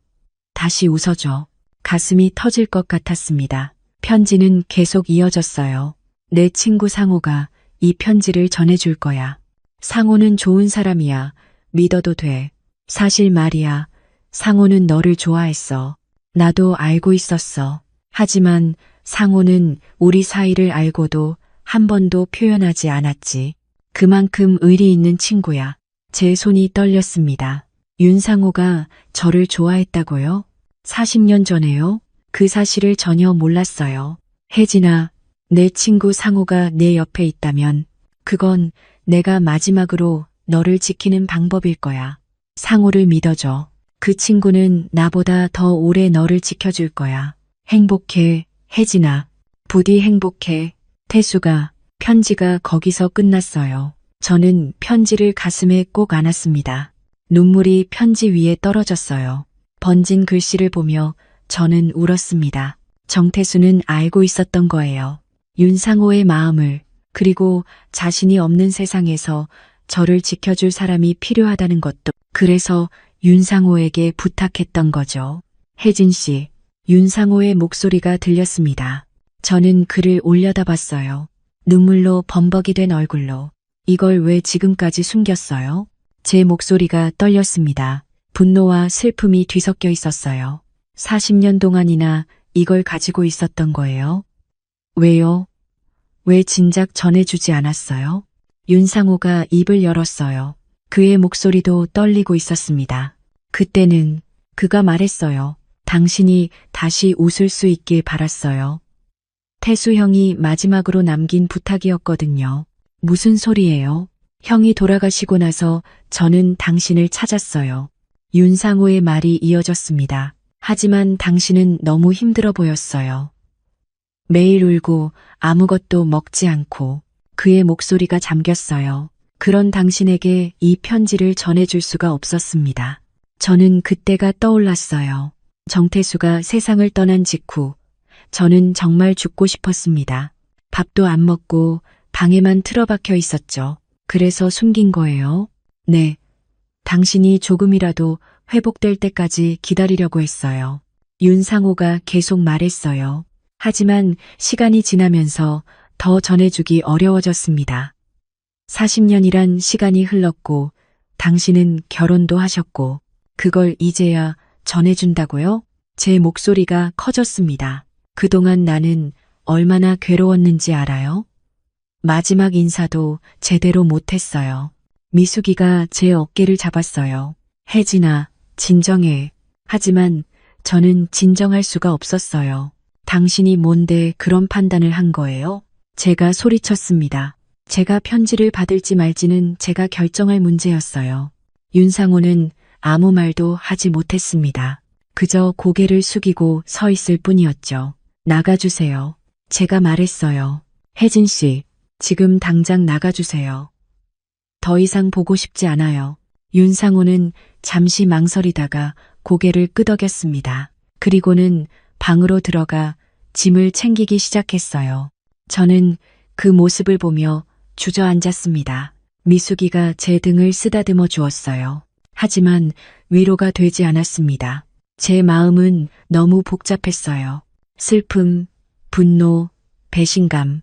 다시 웃어줘. 가슴이 터질 것 같았습니다. 편지는 계속 이어졌어요. 내 친구 상호가 이 편지를 전해줄 거야. 상호는 좋은 사람이야. 믿어도 돼. 사실 말이야. 상호는 너를 좋아했어. 나도 알고 있었어. 하지만 상호는 우리 사이를 알고도 한 번도 표현하지 않았지. 그만큼 의리 있는 친구야. 제 손이 떨렸습니다. 윤상호가 저를 좋아했다고요? 40년 전에요? 그 사실을 전혀 몰랐어요. 혜진아, 내 친구 상호가 내 옆에 있다면 그건 내가 마지막으로 너를 지키는 방법일 거야. 상호를 믿어줘. 그 친구는 나보다 더 오래 너를 지켜줄 거야. 행복해, 혜진아. 부디 행복해. 태수가 편지가 거기서 끝났어요. 저는 편지를 가슴에 꼭 안았습니다. 눈물이 편지 위에 떨어졌어요. 번진 글씨를 보며 저는 울었습니다. 정태수는 알고 있었던 거예요. 윤상호의 마음을, 그리고 자신이 없는 세상에서 저를 지켜줄 사람이 필요하다는 것도, 그래서 윤상호에게 부탁했던 거죠. 혜진 씨, 윤상호의 목소리가 들렸습니다. 저는 그를 올려다봤어요. 눈물로 범벅이 된 얼굴로. 이걸 왜 지금까지 숨겼어요? 제 목소리가 떨렸습니다. 분노와 슬픔이 뒤섞여 있었어요. 40년 동안이나 이걸 가지고 있었던 거예요? 왜요? 왜 진작 전해주지 않았어요? 윤상호가 입을 열었어요. 그의 목소리도 떨리고 있었습니다. 그때는 그가 말했어요. 당신이 다시 웃을 수 있길 바랐어요. 태수 형이 마지막으로 남긴 부탁이었거든요. 무슨 소리예요? 형이 돌아가시고 나서 저는 당신을 찾았어요. 윤상호의 말이 이어졌습니다. 하지만 당신은 너무 힘들어 보였어요. 매일 울고 아무것도 먹지 않고. 그의 목소리가 잠겼어요. 그런 당신에게 이 편지를 전해줄 수가 없었습니다. 저는 그때가 떠올랐어요. 정태수가 세상을 떠난 직후 저는 정말 죽고 싶었습니다. 밥도 안 먹고 방에만 틀어박혀 있었죠. 그래서 숨긴 거예요. 네. 당신이 조금이라도 회복될 때까지 기다리려고 했어요. 윤상호가 계속 말했어요. 하지만 시간이 지나면서 더 전해주기 어려워졌습니다. 40년이란 시간이 흘렀고 당신은 결혼도 하셨고 그걸 이제야 전해준다고요? 제 목소리가 커졌습니다. 그동안 나는 얼마나 괴로웠는지 알아요? 마지막 인사도 제대로 못했어요. 미숙이가 제 어깨를 잡았어요. 혜진아, 진정해. 하지만 저는 진정할 수가 없었어요. 당신이 뭔데 그런 판단을 한 거예요? 제가 소리쳤습니다. 제가 편지를 받을지 말지는 제가 결정할 문제였어요. 윤상호는 아무 말도 하지 못했습니다. 그저 고개를 숙이고 서 있을 뿐이었죠. 나가주세요. 제가 말했어요. 혜진 씨, 지금 당장 나가주세요. 더 이상 보고 싶지 않아요. 윤상호는 잠시 망설이다가 고개를 끄덕였습니다. 그리고는 방으로 들어가 짐을 챙기기 시작했어요. 저는 그 모습을 보며 주저앉았습니다. 미숙이가 제 등을 쓰다듬어 주었어요. 하지만 위로가 되지 않았습니다. 제 마음은 너무 복잡했어요. 슬픔, 분노, 배신감,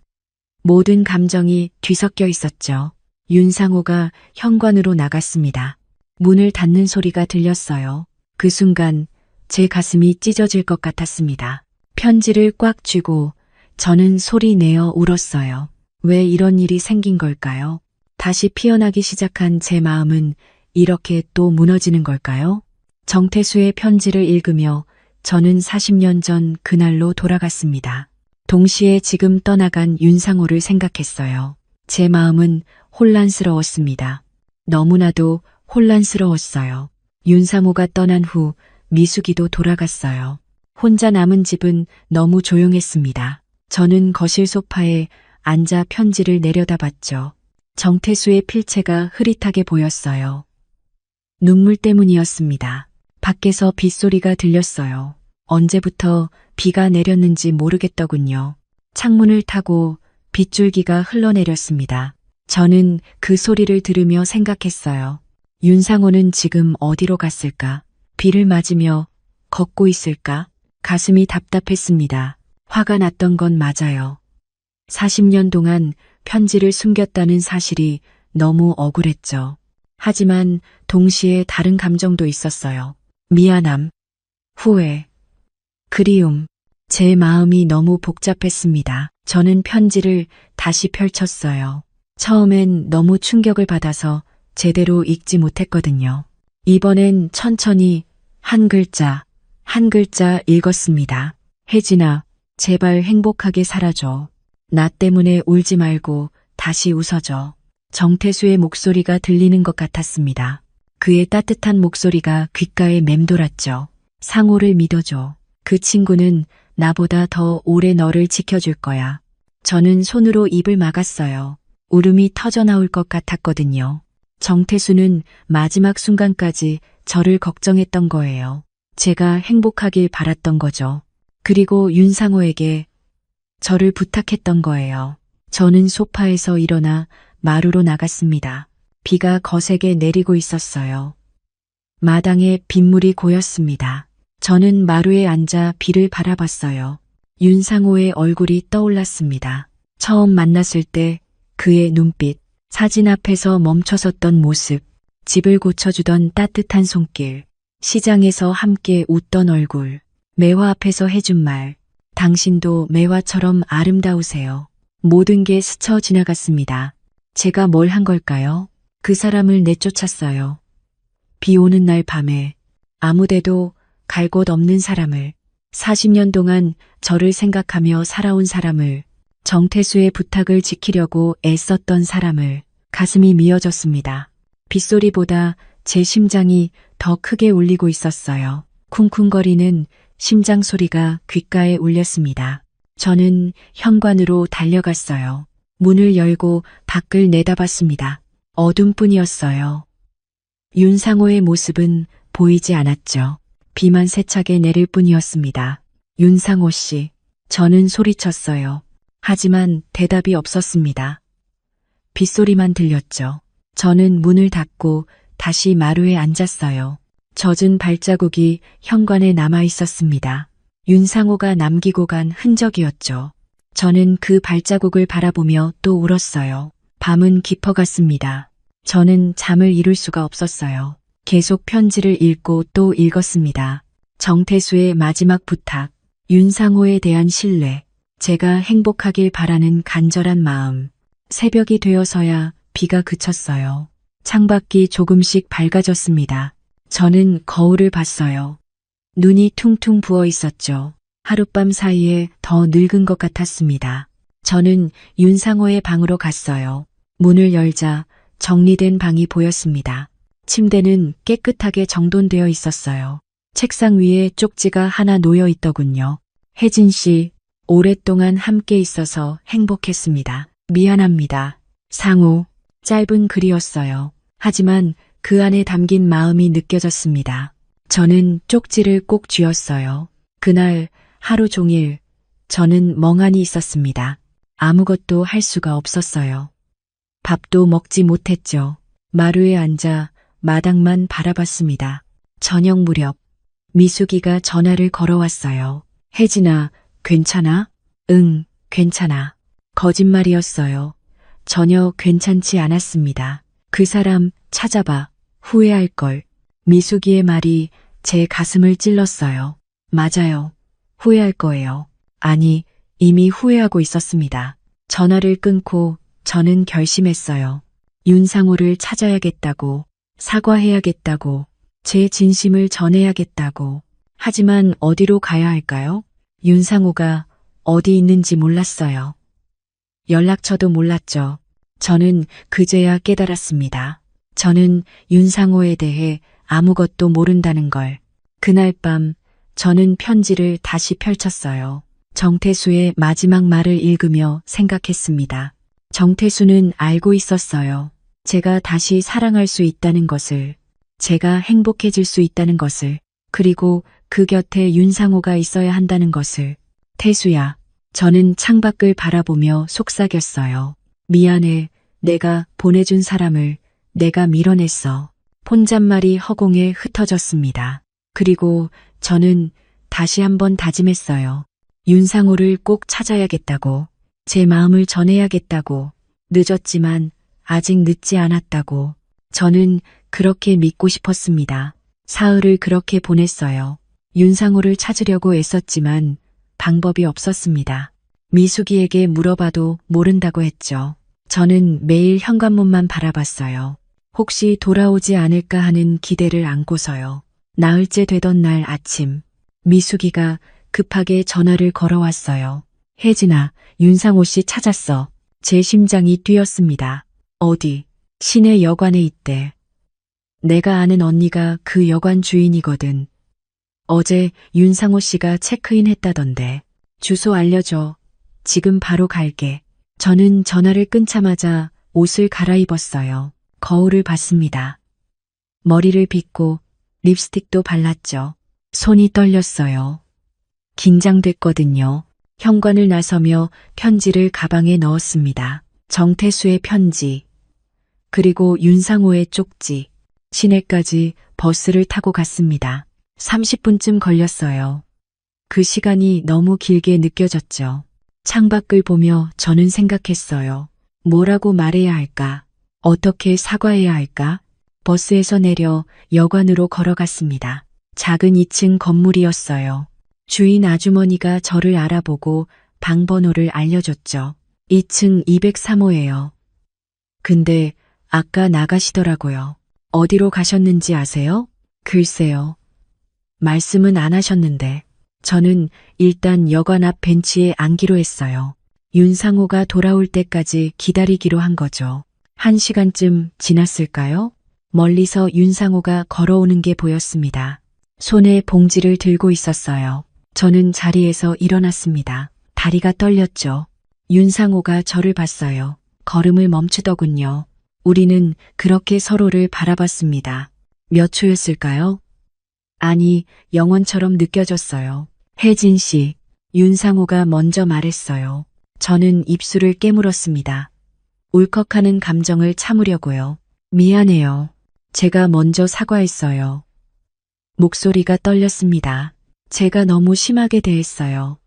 모든 감정이 뒤섞여 있었죠. 윤상호가 현관으로 나갔습니다. 문을 닫는 소리가 들렸어요. 그 순간 제 가슴이 찢어질 것 같았습니다. 편지를 꽉 쥐고 저는 소리 내어 울었어요. 왜 이런 일이 생긴 걸까요? 다시 피어나기 시작한 제 마음은 이렇게 또 무너지는 걸까요? 정태수의 편지를 읽으며 저는 40년 전 그날로 돌아갔습니다. 동시에 지금 떠나간 윤상호를 생각했어요. 제 마음은 혼란스러웠습니다. 너무나도 혼란스러웠어요. 윤상호가 떠난 후 미숙이도 돌아갔어요. 혼자 남은 집은 너무 조용했습니다. 저는 거실 소파에 앉아 편지를 내려다봤죠. 정태수의 필체가 흐릿하게 보였어요. 눈물 때문이었습니다. 밖에서 빗소리가 들렸어요. 언제부터 비가 내렸는지 모르겠더군요. 창문을 타고 빗줄기가 흘러내렸습니다. 저는 그 소리를 들으며 생각했어요. 윤상호는 지금 어디로 갔을까? 비를 맞으며 걷고 있을까? 가슴이 답답했습니다. 화가 났던 건 맞아요. 40년 동안 편지를 숨겼다는 사실이 너무 억울했죠. 하지만 동시에 다른 감정도 있었어요. 미안함, 후회, 그리움. 제 마음이 너무 복잡했습니다. 저는 편지를 다시 펼쳤어요. 처음엔 너무 충격을 받아서 제대로 읽지 못했거든요. 이번엔 천천히 한 글자, 한 글자 읽었습니다. 혜진아, 제발 행복하게 살아줘. 나 때문에 울지 말고 다시 웃어줘. 정태수의 목소리가 들리는 것 같았습니다. 그의 따뜻한 목소리가 귓가에 맴돌았죠. 상호를 믿어줘. 그 친구는 나보다 더 오래 너를 지켜줄 거야. 저는 손으로 입을 막았어요. 울음이 터져나올 것 같았거든요. 정태수는 마지막 순간까지 저를 걱정했던 거예요. 제가 행복하길 바랐던 거죠. 그리고 윤상호에게 저를 부탁했던 거예요. 저는 소파에서 일어나 마루로 나갔습니다. 비가 거세게 내리고 있었어요. 마당에 빗물이 고였습니다. 저는 마루에 앉아 비를 바라봤어요. 윤상호의 얼굴이 떠올랐습니다. 처음 만났을 때 그의 눈빛, 사진 앞에서 멈춰섰던 모습, 집을 고쳐주던 따뜻한 손길, 시장에서 함께 웃던 얼굴, 매화 앞에서 해준 말, 당신도 매화처럼 아름다우세요. 모든 게 스쳐 지나갔습니다. 제가 뭘 한 걸까요? 그 사람을 내쫓았어요. 비 오는 날 밤에 아무데도 갈 곳 없는 사람을, 40년 동안 저를 생각하며 살아온 사람을, 정태수의 부탁을 지키려고 애썼던 사람을, 가슴이 미어졌습니다. 빗소리보다 제 심장이 더 크게 울리고 있었어요. 쿵쿵거리는 심장 소리가 귓가에 울렸습니다. 저는 현관으로 달려갔어요. 문을 열고 밖을 내다봤습니다. 어둠뿐이었어요. 윤상호의 모습은 보이지 않았죠. 비만 세차게 내릴 뿐이었습니다. 윤상호 씨, 저는 소리쳤어요. 하지만 대답이 없었습니다. 빗소리만 들렸죠. 저는 문을 닫고 다시 마루에 앉았어요. 젖은 발자국이 현관에 남아 있었습니다. 윤상호가 남기고 간 흔적이었죠. 저는 그 발자국을 바라보며 또 울었어요. 밤은 깊어갔습니다. 저는 잠을 이룰 수가 없었어요. 계속 편지를 읽고 또 읽었습니다. 정태수의 마지막 부탁, 윤상호에 대한 신뢰, 제가 행복하길 바라는 간절한 마음. 새벽이 되어서야 비가 그쳤어요. 창밖이 조금씩 밝아졌습니다. 저는 거울을 봤어요. 눈이 퉁퉁 부어 있었죠. 하룻밤 사이에 더 늙은 것 같았습니다. 저는 윤상호의 방으로 갔어요. 문을 열자 정리된 방이 보였습니다. 침대는 깨끗하게 정돈되어 있었어요. 책상 위에 쪽지가 하나 놓여 있더군요. 혜진 씨, 오랫동안 함께 있어서 행복했습니다. 미안합니다. 상호. 짧은 글이었어요. 하지만 그 안에 담긴 마음이 느껴졌습니다. 저는 쪽지를 꼭 쥐었어요. 그날 하루 종일 저는 멍하니 있었습니다. 아무것도 할 수가 없었어요. 밥도 먹지 못했죠. 마루에 앉아 마당만 바라봤습니다. 저녁 무렵 미숙이가 전화를 걸어왔어요. 혜진아, 괜찮아? 응, 괜찮아. 거짓말이었어요. 전혀 괜찮지 않았습니다. 그 사람 찾아봐. 후회할 걸. 미숙이의 말이 제 가슴을 찔렀어요. 맞아요. 후회할 거예요. 아니, 이미 후회하고 있었습니다. 전화를 끊고 저는 결심했어요. 윤상호를 찾아야겠다고, 사과해야겠다고, 제 진심을 전해야겠다고. 하지만 어디로 가야 할까요? 윤상호가 어디 있는지 몰랐어요. 연락처도 몰랐죠. 저는 그제야 깨달았습니다. 저는 윤상호에 대해 아무것도 모른다는 걸. 그날 밤 저는 편지를 다시 펼쳤어요. 정태수의 마지막 말을 읽으며 생각했습니다. 정태수는 알고 있었어요. 제가 다시 사랑할 수 있다는 것을, 제가 행복해질 수 있다는 것을, 그리고 그 곁에 윤상호가 있어야 한다는 것을. 태수야, 저는 창밖을 바라보며 속삭였어요. 미안해. 내가 보내준 사람을 내가 밀어냈어. 혼잣말이 허공에 흩어졌습니다. 그리고 저는 다시 한번 다짐했어요. 윤상호를 꼭 찾아야겠다고. 제 마음을 전해야겠다고. 늦었지만 아직 늦지 않았다고. 저는 그렇게 믿고 싶었습니다. 사흘을 그렇게 보냈어요. 윤상호를 찾으려고 애썼지만 방법이 없었습니다. 미숙이에게 물어봐도 모른다고 했죠. 저는 매일 현관문만 바라봤어요. 혹시 돌아오지 않을까 하는 기대를 안고서요. 나흘째 되던 날 아침, 미숙이가 급하게 전화를 걸어왔어요. 혜진아, 윤상호 씨 찾았어. 제 심장이 뛰었습니다. 어디? 시내 여관에 있대. 내가 아는 언니가 그 여관 주인이거든. 어제 윤상호 씨가 체크인 했다던데. 주소 알려줘. 지금 바로 갈게. 저는 전화를 끊자마자 옷을 갈아입었어요. 거울을 봤습니다. 머리를 빗고 립스틱도 발랐죠. 손이 떨렸어요. 긴장됐거든요. 현관을 나서며 편지를 가방에 넣었습니다. 정태수의 편지, 그리고 윤상호의 쪽지. 시내까지 버스를 타고 갔습니다. 30분쯤 걸렸어요. 그 시간이 너무 길게 느껴졌죠. 창밖을 보며 저는 생각했어요. 뭐라고 말해야 할까? 어떻게 사과해야 할까? 버스에서 내려 여관으로 걸어갔습니다. 작은 2층 건물이었어요. 주인 아주머니가 저를 알아보고 방 번호를 알려줬죠. 2층 203호예요. 근데 아까 나가시더라고요. 어디로 가셨는지 아세요? 글쎄요. 말씀은 안 하셨는데. 저는 일단 여관 앞 벤치에 앉기로 했어요. 윤상호가 돌아올 때까지 기다리기로 한 거죠. 1시간쯤 지났을까요? 멀리서 윤상호가 걸어오는 게 보였습니다. 손에 봉지를 들고 있었어요. 저는 자리에서 일어났습니다. 다리가 떨렸죠. 윤상호가 저를 봤어요. 걸음을 멈추더군요. 우리는 그렇게 서로를 바라봤습니다. 몇 초였을까요? 아니, 영원처럼 느껴졌어요. 혜진 씨, 윤상호가 먼저 말했어요. 저는 입술을 깨물었습니다. 울컥하는 감정을 참으려고요. 미안해요. 제가 먼저 사과했어요. 목소리가 떨렸습니다. 제가 너무 심하게 대했어요.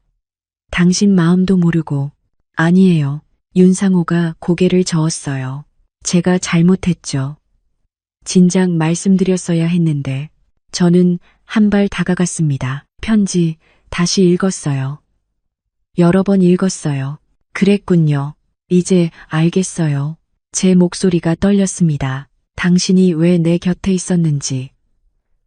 당신 마음도 모르고. 아니에요. 윤상호가 고개를 저었어요. 제가 잘못했죠. 진작 말씀드렸어야 했는데. 저는 한 발 다가갔습니다. 편지 다시 읽었어요. 여러 번 읽었어요. 그랬군요. 이제 알겠어요. 제 목소리가 떨렸습니다. 당신이 왜 내 곁에 있었는지,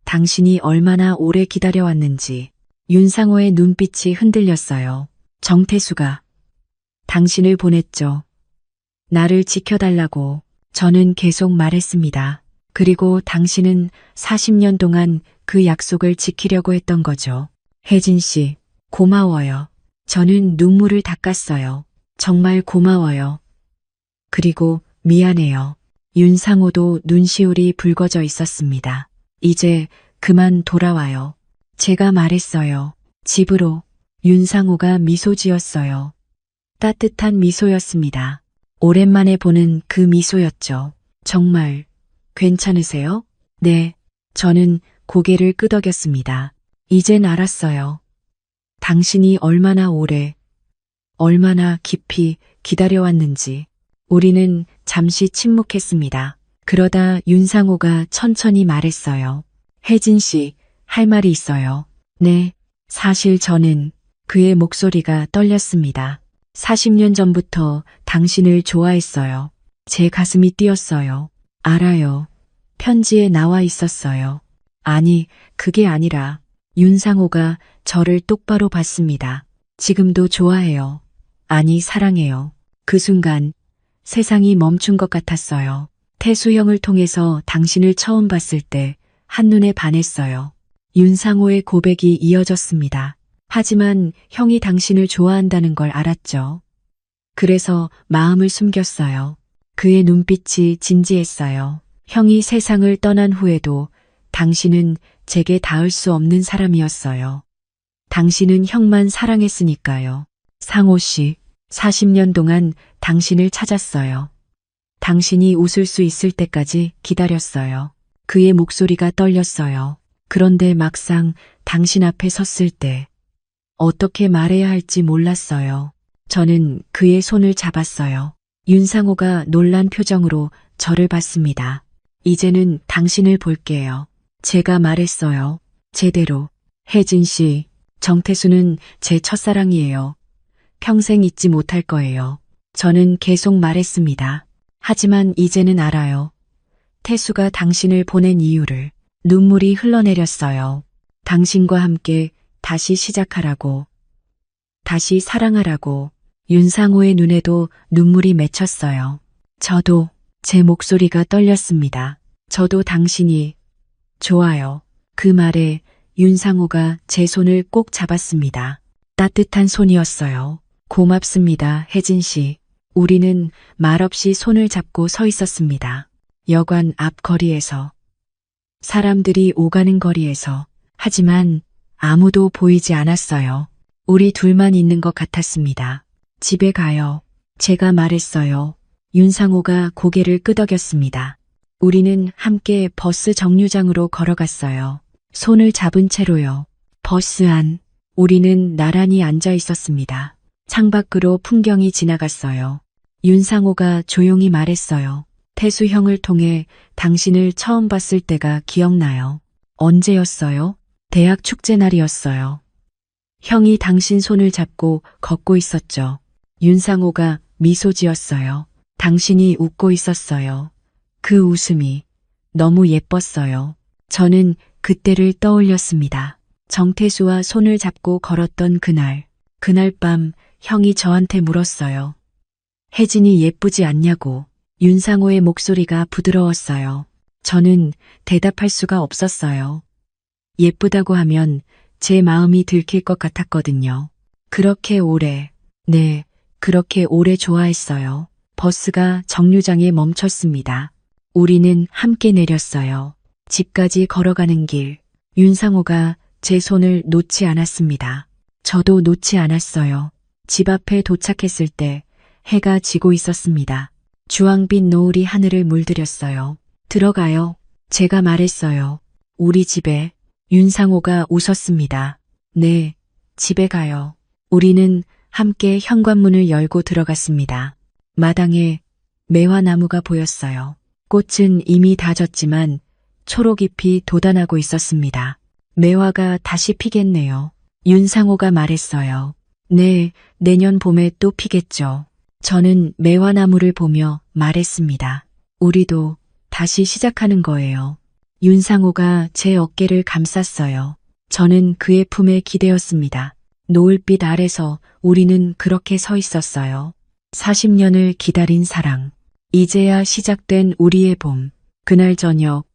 당신이 얼마나 오래 기다려왔는지. 윤상호의 눈빛이 흔들렸어요. 정태수가 당신을 보냈죠. 나를 지켜달라고. 저는 계속 말했습니다. 그리고 당신은 40년 동안 그 약속을 지키려고 했던 거죠. 혜진 씨, 고마워요. 저는 눈물을 닦았어요. 정말 고마워요. 그리고 미안해요. 윤상호도 눈시울이 붉어져 있었습니다. 이제 그만 돌아와요. 제가 말했어요. 집으로. 윤상호가 미소 지었어요. 따뜻한 미소였습니다. 오랜만에 보는 그 미소였죠. 정말 괜찮으세요? 네. 저는 고개를 끄덕였습니다. 이젠 알았어요. 당신이 얼마나 오래, 얼마나 깊이 기다려왔는지. 우리는 잠시 침묵했습니다. 그러다 윤상호가 천천히 말했어요. 혜진 씨, 할 말이 있어요. 네. 사실 저는. 그의 목소리가 떨렸습니다. 40년 전부터 당신을 좋아했어요. 제 가슴이 뛰었어요. 알아요. 편지에 나와 있었어요. 아니, 그게 아니라. 윤상호가 저를 똑바로 봤습니다. 지금도 좋아해요. 아니, 사랑해요. 그 순간 세상이 멈춘 것 같았어요. 태수 형을 통해서 당신을 처음 봤을 때 한눈에 반했어요. 윤상호의 고백이 이어졌습니다. 하지만 형이 당신을 좋아한다는 걸 알았죠. 그래서 마음을 숨겼어요. 그의 눈빛이 진지했어요. 형이 세상을 떠난 후에도 당신은 제게 닿을 수 없는 사람이었어요. 당신은 형만 사랑했으니까요. 상호 씨, 40년 동안 당신을 찾았어요. 당신이 웃을 수 있을 때까지 기다렸어요. 그의 목소리가 떨렸어요. 그런데 막상 당신 앞에 섰을 때 어떻게 말해야 할지 몰랐어요. 저는 그의 손을 잡았어요. 윤상호가 놀란 표정으로 저를 봤습니다. 이제는 당신을 볼게요. 제가 말했어요. 제대로. 혜진 씨, 정태수는 제 첫사랑이에요. 평생 잊지 못할 거예요. 저는 계속 말했습니다. 하지만 이제는 알아요. 태수가 당신을 보낸 이유를. 눈물이 흘러내렸어요. 당신과 함께 다시 시작하라고. 다시 사랑하라고. 윤상호의 눈에도 눈물이 맺혔어요. 저도 제 목소리가 떨렸습니다. 저도 당신이 좋아요. 그 말에 윤상호가 제 손을 꼭 잡았습니다. 따뜻한 손이었어요. 고맙습니다, 혜진 씨. 우리는 말없이 손을 잡고 서 있었습니다. 여관 앞 거리에서. 사람들이 오가는 거리에서. 하지만 아무도 보이지 않았어요. 우리 둘만 있는 것 같았습니다. 집에 가요. 제가 말했어요. 윤상호가 고개를 끄덕였습니다. 우리는 함께 버스 정류장으로 걸어갔어요. 손을 잡은 채로요. 버스 안. 우리는 나란히 앉아 있었습니다. 창밖으로 풍경이 지나갔어요. 윤상호가 조용히 말했어요. 태수 형을 통해 당신을 처음 봤을 때가 기억나요. 언제였어요? 대학 축제 날이었어요. 형이 당신 손을 잡고 걷고 있었죠. 윤상호가 미소 지었어요. 당신이 웃고 있었어요. 그 웃음이 너무 예뻤어요. 저는 그때를 떠올렸습니다. 정태수와 손을 잡고 걸었던 그날. 그날 밤 형이 저한테 물었어요. 혜진이 예쁘지 않냐고. 윤상호의 목소리가 부드러웠어요. 저는 대답할 수가 없었어요. 예쁘다고 하면 제 마음이 들킬 것 같았거든요. 그렇게 오래, 네, 그렇게 오래 좋아했어요. 버스가 정류장에 멈췄습니다. 우리는 함께 내렸어요. 집까지 걸어가는 길, 윤상호가 제 손을 놓지 않았습니다. 저도 놓지 않았어요. 집 앞에 도착했을 때 해가 지고 있었습니다. 주황빛 노을이 하늘을 물들였어요. 들어가요. 제가 말했어요. 우리 집에. 윤상호가 웃었습니다. 네, 집에 가요. 우리는 함께 현관문을 열고 들어갔습니다. 마당에 매화나무가 보였어요. 꽃은 이미 다 졌지만 초록잎이 돋아나고 있었습니다. 매화가 다시 피겠네요. 윤상호가 말했어요. 네, 내년 봄에 또 피겠죠. 저는 매화나무를 보며 말했습니다. 우리도 다시 시작하는 거예요. 윤상호가 제 어깨를 감쌌어요. 저는 그의 품에 기대었습니다. 노을빛 아래서 우리는 그렇게 서 있었어요. 40년을 기다린 사랑. 이제야 시작된 우리의 봄. 그날 저녁,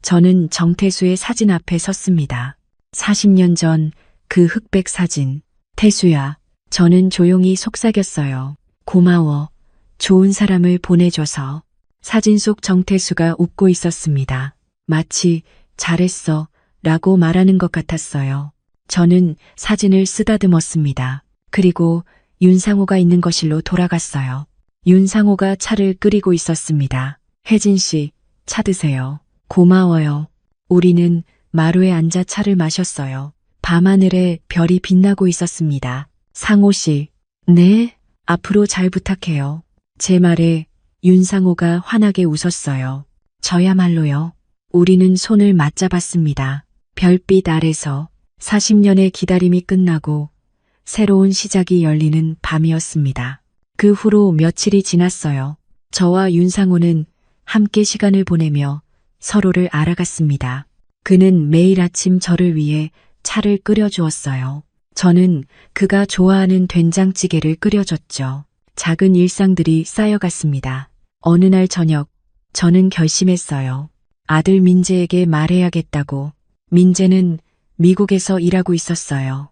저는 정태수의 사진 앞에 섰습니다. 40년 전 그 흑백 사진. 태수야, 저는 조용히 속삭였어요. 고마워. 좋은 사람을 보내줘서. 사진 속 정태수가 웃고 있었습니다. 마치 잘했어 라고 말하는 것 같았어요. 저는 사진을 쓰다듬었습니다. 그리고 윤상호가 있는 거실로 돌아갔어요. 윤상호가 차를 끓이고 있었습니다. 혜진 씨, 차 드세요. 고마워요. 우리는 마루에 앉아 차를 마셨어요. 밤하늘에 별이 빛나고 있었습니다. 상호 씨, 네, 앞으로 잘 부탁해요. 제 말에 윤상호가 환하게 웃었어요. 저야말로요. 우리는 손을 맞잡았습니다. 별빛 아래서 40년의 기다림이 끝나고 새로운 시작이 열리는 밤이었습니다. 그 후로 며칠이 지났어요. 저와 윤상호는 함께 시간을 보내며 서로를 알아갔습니다. 그는 매일 아침 저를 위해 차를 끓여주었어요. 저는 그가 좋아하는 된장찌개를 끓여줬죠. 작은 일상들이 쌓여갔습니다. 어느 날 저녁, 저는 결심했어요. 아들 민재에게 말해야겠다고. 민재는 미국에서 일하고 있었어요.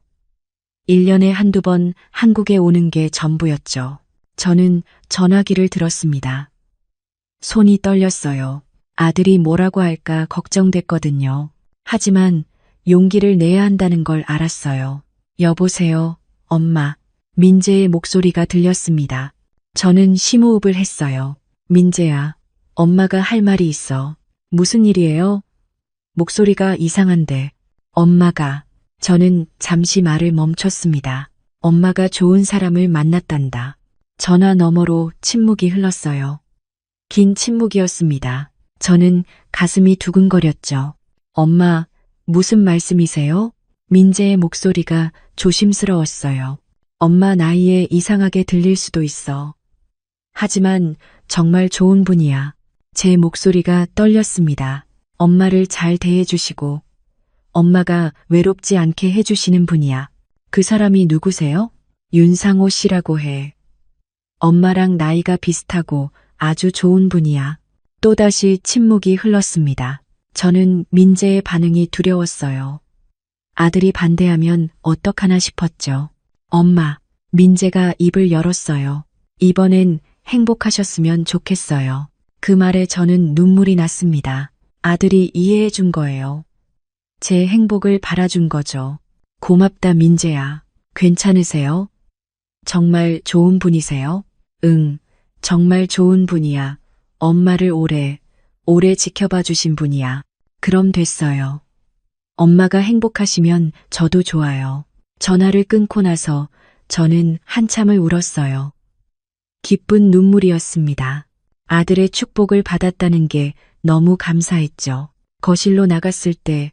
1년에 한두 번 한국에 오는 게 전부였죠. 저는 전화기를 들었습니다. 손이 떨렸어요. 아들이 뭐라고 할까 걱정됐거든요. 하지만 용기를 내야 한다는 걸 알았어요. 여보세요, 엄마. 민재의 목소리가 들렸습니다. 저는 심호흡을 했어요. 민재야, 엄마가 할 말이 있어. 무슨 일이에요? 목소리가 이상한데. 엄마가. 저는 잠시 말을 멈췄습니다. 엄마가 좋은 사람을 만났단다. 전화 너머로 침묵이 흘렀어요. 긴 침묵이었습니다. 저는 가슴이 두근거렸죠. 엄마, 무슨 말씀이세요? 민재의 목소리가 조심스러웠어요. 엄마 나이에 이상하게 들릴 수도 있어. 하지만 정말 좋은 분이야. 제 목소리가 떨렸습니다. 엄마를 잘 대해주시고 엄마가 외롭지 않게 해주시는 분이야. 그 사람이 누구세요? 윤상호 씨라고 해. 엄마랑 나이가 비슷하고 아주 좋은 분이야. 또다시 침묵이 흘렀습니다. 저는 민재의 반응이 두려웠어요. 아들이 반대하면 어떡하나 싶었죠. 엄마, 민재가 입을 열었어요. 이번엔 행복하셨으면 좋겠어요. 그 말에 저는 눈물이 났습니다. 아들이 이해해 준 거예요. 제 행복을 바라준 거죠. 고맙다 민재야. 괜찮으세요? 정말 좋은 분이세요? 응, 정말 좋은 분이야. 엄마를 오래 지켜봐 주신 분이야. 그럼 됐어요. 엄마가 행복하시면 저도 좋아요. 전화를 끊고 나서 저는 한참을 울었어요. 기쁜 눈물이었습니다. 아들의 축복을 받았다는 게 너무 감사했죠. 거실로 나갔을 때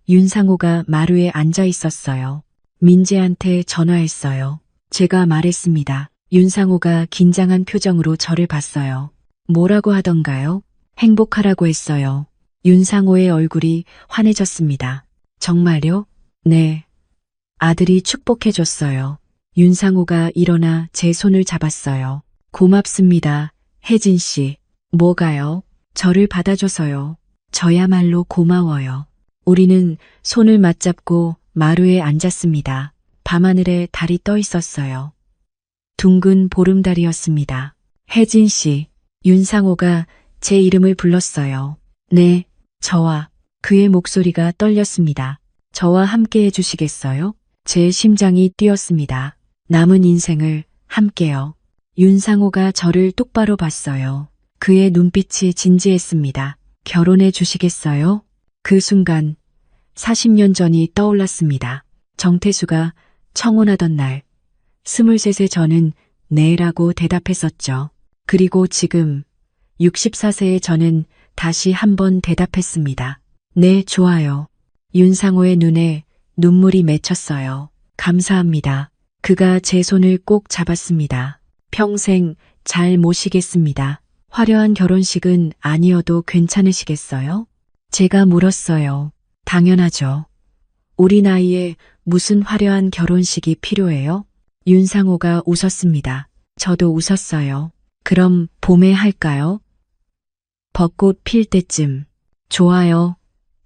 윤상호가 마루에 앉아 있었어요. 민재한테 전화했어요. 제가 말했습니다. 윤상호가 긴장한 표정으로 저를 봤어요. 뭐라고 하던가요? 행복하라고 했어요. 윤상호의 얼굴이 환해졌습니다. 정말요? 네. 아들이 축복해줬어요. 윤상호가 일어나 제 손을 잡았어요. 고맙습니다. 혜진 씨. 뭐가요? 저를 받아줘서요. 저야말로 고마워요. 우리는 손을 맞잡고 마루에 앉았습니다. 밤하늘에 달이 떠 있었어요. 둥근 보름달이었습니다. 혜진 씨, 윤상호가 제 이름을 불렀어요. 네, 저와. 그의 목소리가 떨렸습니다. 저와 함께 해주시겠어요? 제 심장이 뛰었습니다. 남은 인생을 함께요. 윤상호가 저를 똑바로 봤어요. 그의 눈빛이 진지했습니다. 결혼해 주시겠어요? 그 순간 40년 전이 떠올랐습니다. 정태수가 청혼하던 날 23세 저는 네라고 대답했었죠. 그리고 지금 64세의 저는 다시 한번 대답했습니다. 네, 좋아요. 윤상호의 눈에 눈물이 맺혔어요. 감사합니다. 그가 제 손을 꼭 잡았습니다. 평생 잘 모시겠습니다. 화려한 결혼식은 아니어도 괜찮으시겠어요? 제가 물었어요. 당연하죠. 우리 나이에 무슨 화려한 결혼식이 필요해요? 윤상호가 웃었습니다. 저도 웃었어요. 그럼 봄에 할까요? 벚꽃 필 때쯤. 좋아요.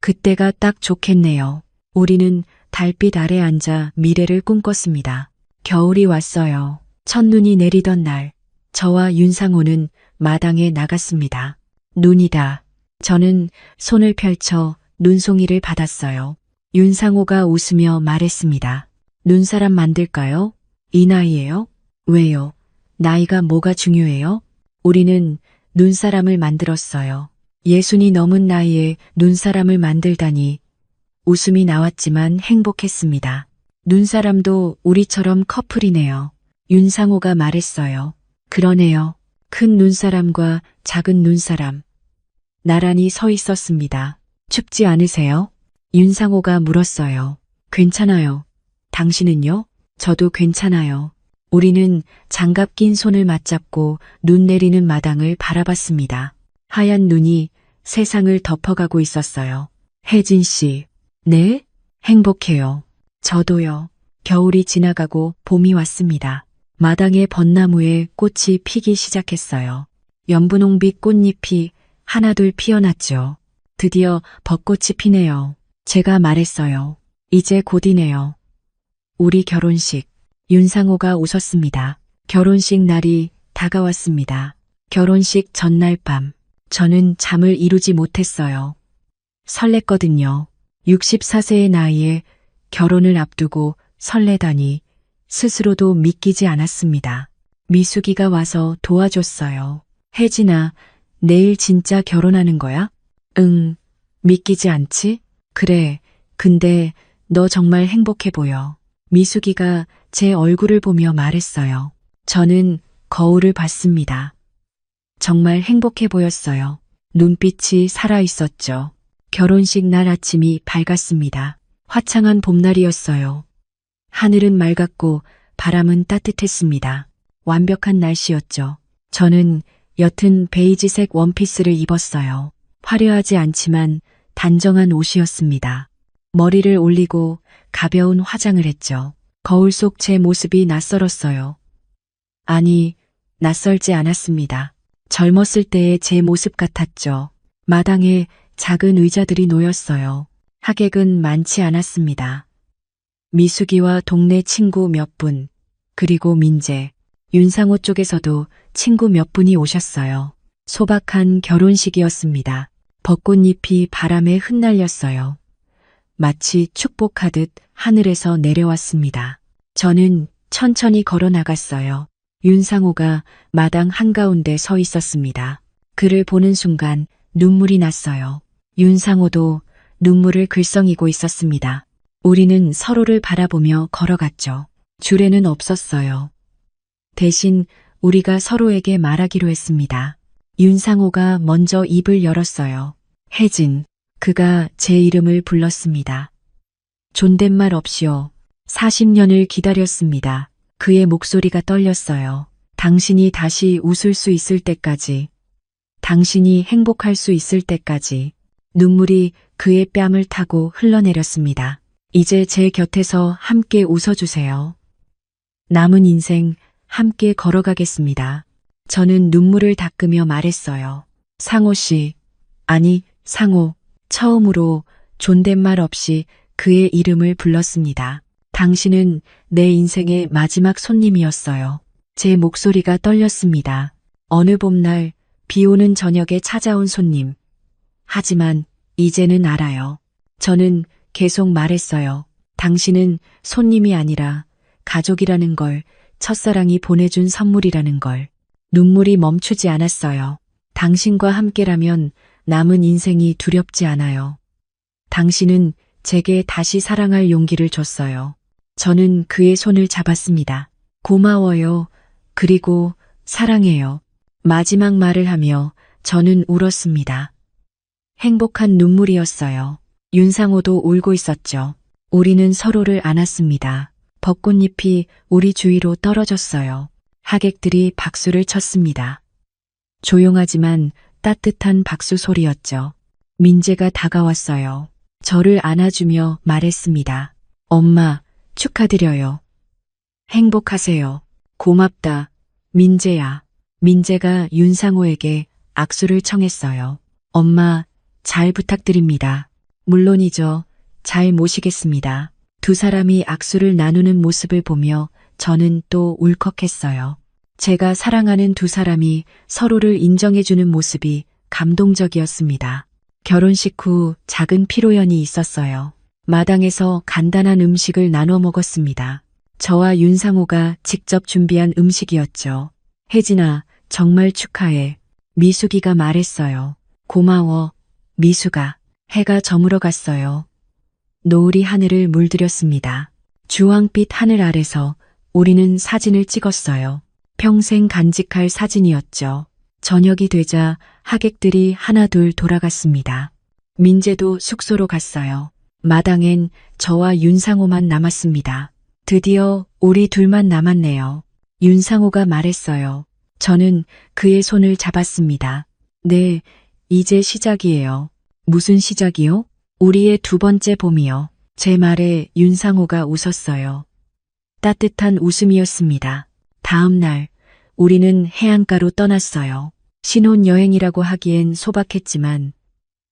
그때가 딱 좋겠네요. 우리는 달빛 아래 앉아 미래를 꿈꿨습니다. 겨울이 왔어요. 첫눈이 내리던 날, 저와 윤상호는 마당에 나갔습니다. 눈이다. 저는 손을 펼쳐 눈송이를 받았어요. 윤상호가 웃으며 말했습니다. 눈사람 만들까요? 이 나이에요? 왜요? 나이가 뭐가 중요해요? 우리는 눈사람을 만들었어요. 60이 넘은 나이에 눈사람을 만들다니. 웃음이 나왔지만 행복했습니다. 눈사람도 우리처럼 커플이네요. 윤상호가 말했어요. 그러네요. 큰 눈사람과 작은 눈사람. 나란히 서 있었습니다. 춥지 않으세요? 윤상호가 물었어요. 괜찮아요. 당신은요? 저도 괜찮아요. 우리는 장갑 낀 손을 맞잡고 눈 내리는 마당을 바라봤습니다. 하얀 눈이 세상을 덮어가고 있었어요. 혜진 씨. 네? 행복해요. 저도요. 겨울이 지나가고 봄이 왔습니다. 마당의 벚나무에 꽃이 피기 시작했어요. 연분홍빛 꽃잎이 하나둘 피어났죠. 드디어 벚꽃이 피네요. 제가 말했어요. 이제 곧이네요. 우리 결혼식. 윤상호가 웃었습니다. 결혼식 날이 다가왔습니다. 결혼식 전날 밤. 저는 잠을 이루지 못했어요. 설렜거든요. 64세의 나이에 결혼을 앞두고 설레다니 스스로도 믿기지 않았습니다. 미숙이가 와서 도와줬어요. 혜진아, 내일 진짜 결혼하는 거야? 응, 믿기지 않지? 그래, 근데 너 정말 행복해 보여. 미숙이가 제 얼굴을 보며 말했어요. 저는 거울을 봤습니다. 정말 행복해 보였어요. 눈빛이 살아 있었죠. 결혼식 날 아침이 밝았습니다. 화창한 봄날이었어요. 하늘은 맑았고 바람은 따뜻했습니다. 완벽한 날씨였죠. 저는 옅은 베이지색 원피스를 입었어요. 화려하지 않지만 단정한 옷이었습니다. 머리를 올리고 가벼운 화장을 했죠. 거울 속 제 모습이 낯설었어요. 아니, 낯설지 않았습니다. 젊었을 때의 제 모습 같았죠. 마당에 작은 의자들이 놓였어요. 하객은 많지 않았습니다. 미숙이와 동네 친구 몇 분, 그리고 민재, 윤상호 쪽에서도 친구 몇 분이 오셨어요. 소박한 결혼식이었습니다. 벚꽃잎이 바람에 흩날렸어요. 마치 축복하듯 하늘에서 내려왔습니다. 저는 천천히 걸어 나갔어요. 윤상호가 마당 한가운데 서 있었습니다. 그를 보는 순간 눈물이 났어요. 윤상호도 눈물을 글썽이고 있었습니다. 우리는 서로를 바라보며 걸어갔죠. 주례는 없었어요. 대신 우리가 서로에게 말하기로 했습니다. 윤상호가 먼저 입을 열었어요. 혜진, 그가 제 이름을 불렀습니다. 존댓말 없이요. 40년을 기다렸습니다. 그의 목소리가 떨렸어요. 당신이 다시 웃을 수 있을 때까지, 당신이 행복할 수 있을 때까지. 눈물이 그의 뺨을 타고 흘러내렸습니다. 이제 제 곁에서 함께 웃어주세요. 남은 인생 함께 걸어가겠습니다. 저는 눈물을 닦으며 말했어요. 상호 씨, 아니, 상호. 처음으로 존댓말 없이 그의 이름을 불렀습니다. 당신은 내 인생의 마지막 손님이었어요. 제 목소리가 떨렸습니다. 어느 봄날 비 오는 저녁에 찾아온 손님. 하지만 이제는 알아요. 저는 계속 말했어요. 당신은 손님이 아니라 가족이라는 걸, 첫사랑이 보내준 선물이라는 걸. 눈물이 멈추지 않았어요. 당신과 함께라면 남은 인생이 두렵지 않아요. 당신은 제게 다시 사랑할 용기를 줬어요. 저는 그의 손을 잡았습니다. 고마워요. 그리고 사랑해요. 마지막 말을 하며 저는 울었습니다. 행복한 눈물이었어요. 윤상호도 울고 있었죠. 우리는 서로를 안았습니다. 벚꽃잎이 우리 주위로 떨어졌어요. 하객들이 박수를 쳤습니다. 조용하지만 따뜻한 박수 소리였죠. 민재가 다가왔어요. 저를 안아주며 말했습니다. 엄마, 축하드려요. 행복하세요. 고맙다, 민재야. 민재가 윤상호에게 악수를 청했어요. 엄마, 잘 부탁드립니다. 물론이죠. 잘 모시겠습니다. 두 사람이 악수를 나누는 모습을 보며 저는 또 울컥했어요. 제가 사랑하는 두 사람이 서로를 인정해주는 모습이 감동적이었습니다. 결혼식 후 작은 피로연이 있었어요. 마당에서 간단한 음식을 나눠 먹었습니다. 저와 윤상호가 직접 준비한 음식이었죠. 혜진아, 정말 축하해. 미숙이가 말했어요. 고마워, 미숙아. 해가 저물어 갔어요. 노을이 하늘을 물들였습니다. 주황빛 하늘 아래서 우리는 사진을 찍었어요. 평생 간직할 사진이었죠. 저녁이 되자 하객들이 하나둘 돌아갔습니다. 민재도 숙소로 갔어요. 마당엔 저와 윤상호만 남았습니다. 드디어 우리 둘만 남았네요. 윤상호가 말했어요. 저는 그의 손을 잡았습니다. 네, 이제 시작이에요. 무슨 시작이요? 우리의 두 번째 봄이요. 제 말에 윤상호가 웃었어요. 따뜻한 웃음이었습니다. 다음 날 우리는 해안가로 떠났어요. 신혼여행이라고 하기엔 소박했지만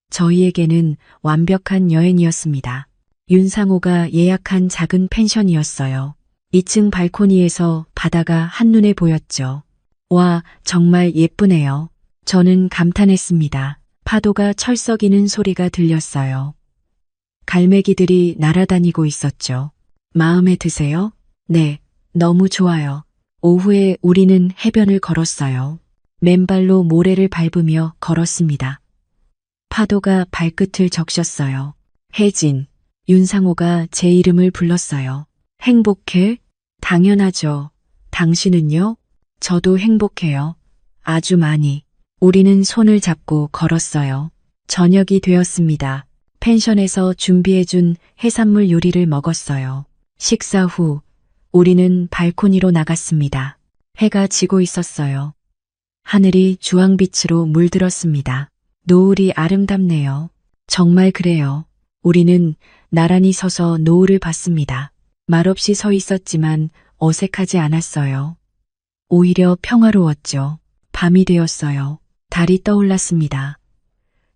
저희에게는 완벽한 여행이었습니다. 윤상호가 예약한 작은 펜션이었어요. 2층 발코니에서 바다가 한눈에 보였죠. 와, 정말 예쁘네요. 저는 감탄했습니다. 파도가 철썩이는 소리가 들렸어요. 갈매기들이 날아다니고 있었죠. 마음에 드세요? 네, 너무 좋아요. 오후에 우리는 해변을 걸었어요. 맨발로 모래를 밟으며 걸었습니다. 파도가 발끝을 적셨어요. 혜진, 윤상호가 제 이름을 불렀어요. 행복해? 당연하죠. 당신은요? 저도 행복해요. 아주 많이. 우리는 손을 잡고 걸었어요. 저녁이 되었습니다. 펜션에서 준비해준 해산물 요리를 먹었어요. 식사 후 우리는 발코니로 나갔습니다. 해가 지고 있었어요. 하늘이 주황빛으로 물들었습니다. 노을이 아름답네요. 정말 그래요. 우리는 나란히 서서 노을을 봤습니다. 말없이 서 있었지만 어색하지 않았어요. 오히려 평화로웠죠. 밤이 되었어요. 달이 떠올랐습니다.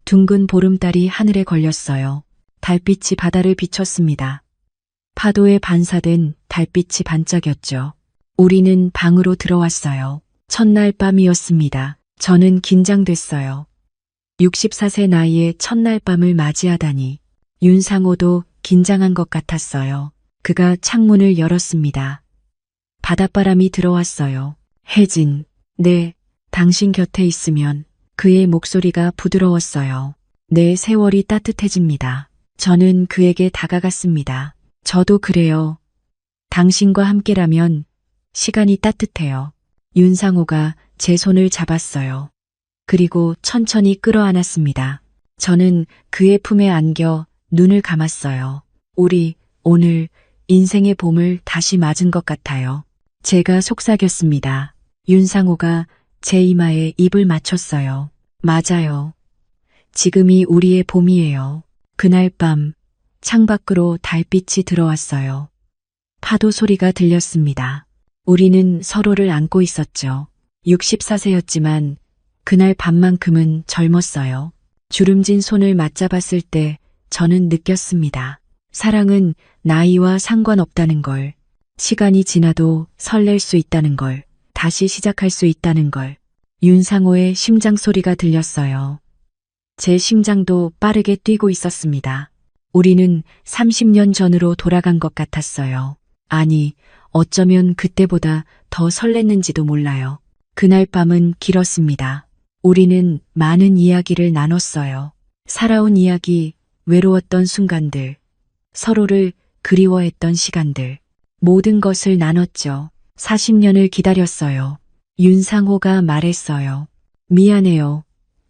둥근 보름달이 하늘에 걸렸어요. 달빛이 바다를 비췄습니다. 파도에 반사된 달빛이 반짝였죠. 우리는 방으로 들어왔어요. 첫날 밤이었습니다. 저는 긴장됐어요. 64세 나이에 첫날 밤을 맞이하다니. 윤상호도 긴장한 것 같았어요. 그가 창문을 열었습니다. 바닷바람이 들어왔어요. 혜진, 네, 당신 곁에 있으면. 그의 목소리가 부드러웠어요. 내 세월이 따뜻해집니다. 저는 그에게 다가갔습니다. 저도 그래요. 당신과 함께라면 시간이 따뜻해요. 윤상호가 제 손을 잡았어요. 그리고 천천히 끌어안았습니다. 저는 그의 품에 안겨 눈을 감았어요. 우리 오늘 인생의 봄을 다시 맞은 것 같아요. 제가 속삭였습니다. 윤상호가 제 이마에 입을 맞췄어요. 맞아요. 지금이 우리의 봄이에요. 그날 밤 창밖으로 달빛이 들어왔어요. 파도 소리가 들렸습니다. 우리는 서로를 안고 있었죠. 64세였지만 그날 밤만큼은 젊었어요. 주름진 손을 맞잡았을 때 저는 느꼈습니다. 사랑은 나이와 상관없다는 걸, 시간이 지나도 설렐 수 있다는 걸, 다시 시작할 수 있다는 걸. 윤상호의 심장 소리가 들렸어요. 제 심장도 빠르게 뛰고 있었습니다. 우리는 30년 전으로 돌아간 것 같았어요. 아니, 어쩌면 그때보다 더 설렜는지도 몰라요. 그날 밤은 길었습니다. 우리는 많은 이야기를 나눴어요. 살아온 이야기, 외로웠던 순간들, 서로를 그리워했던 시간들, 모든 것을 나눴죠. 40년을 기다렸어요. 윤상호가 말했어요. 미안해요.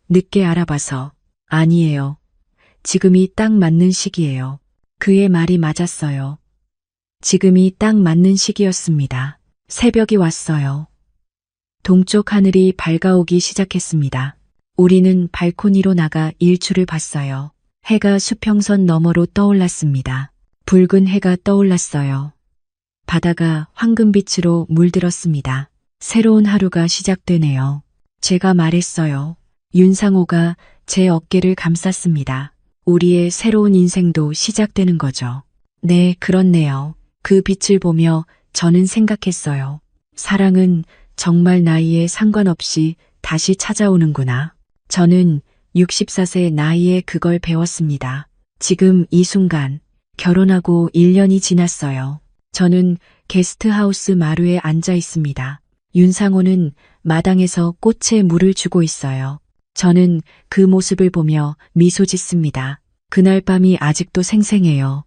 늦게 알아봐서. 아니에요. 지금이 딱 맞는 시기예요. 그의 말이 맞았어요. 지금이 딱 맞는 시기였습니다. 새벽이 왔어요. 동쪽 하늘이 밝아오기 시작했습니다. 우리는 발코니로 나가 일출을 봤어요. 해가 수평선 너머로 떠올랐습니다. 붉은 해가 떠올랐어요. 바다가 황금빛으로 물들었습니다. 새로운 하루가 시작되네요. 제가 말했어요. 윤상호가 제 어깨를 감쌌습니다. 우리의 새로운 인생도 시작되는 거죠. 네, 그렇네요. 그 빛을 보며 저는 생각했어요. 사랑은 정말 나이에 상관없이 다시 찾아오는구나. 저는 64세 나이에 그걸 배웠습니다. 지금 이 순간 결혼하고 1년이 지났어요. 저는 게스트하우스 마루에 앉아 있습니다. 윤상호는 마당에서 꽃에 물을 주고 있어요. 저는 그 모습을 보며 미소 짓습니다. 그날 밤이 아직도 생생해요.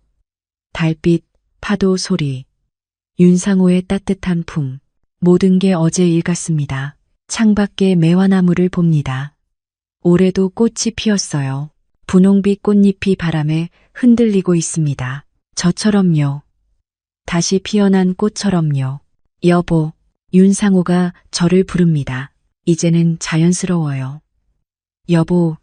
달빛, 파도 소리, 윤상호의 따뜻한 품, 모든 게 어제 일 같습니다. 창밖에 매화나무를 봅니다. 올해도 꽃이 피었어요. 분홍빛 꽃잎이 바람에 흔들리고 있습니다. 저처럼요. 다시 피어난 꽃처럼요. 여보, 윤상호가 저를 부릅니다. 이제는 자연스러워요. 여보,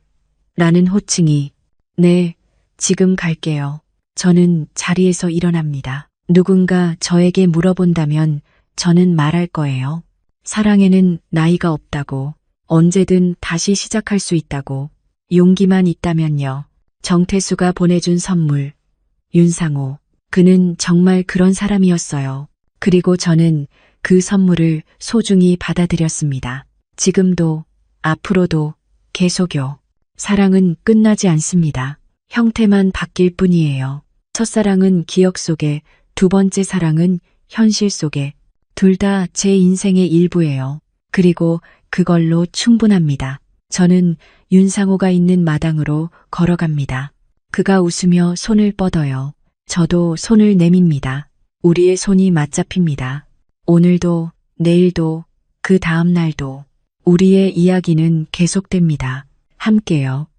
라는 호칭이. 네, 지금 갈게요. 저는 자리에서 일어납니다. 누군가 저에게 물어본다면 저는 말할 거예요. 사랑에는 나이가 없다고, 언제든 다시 시작할 수 있다고, 용기만 있다면요. 정태수가 보내준 선물. 윤상호. 그는 정말 그런 사람이었어요. 그리고 저는 그 선물을 소중히 받아들였습니다. 지금도, 앞으로도, 계속요. 사랑은 끝나지 않습니다. 형태만 바뀔 뿐이에요. 첫사랑은 기억 속에, 두 번째 사랑은 현실 속에, 둘 다 제 인생의 일부예요. 그리고 그걸로 충분합니다. 저는 윤상호가 있는 마당으로 걸어갑니다. 그가 웃으며 손을 뻗어요. 저도 손을 내밉니다. 우리의 손이 맞잡힙니다. 오늘도, 내일도, 그 다음 날도 우리의 이야기는 계속됩니다. 함께요.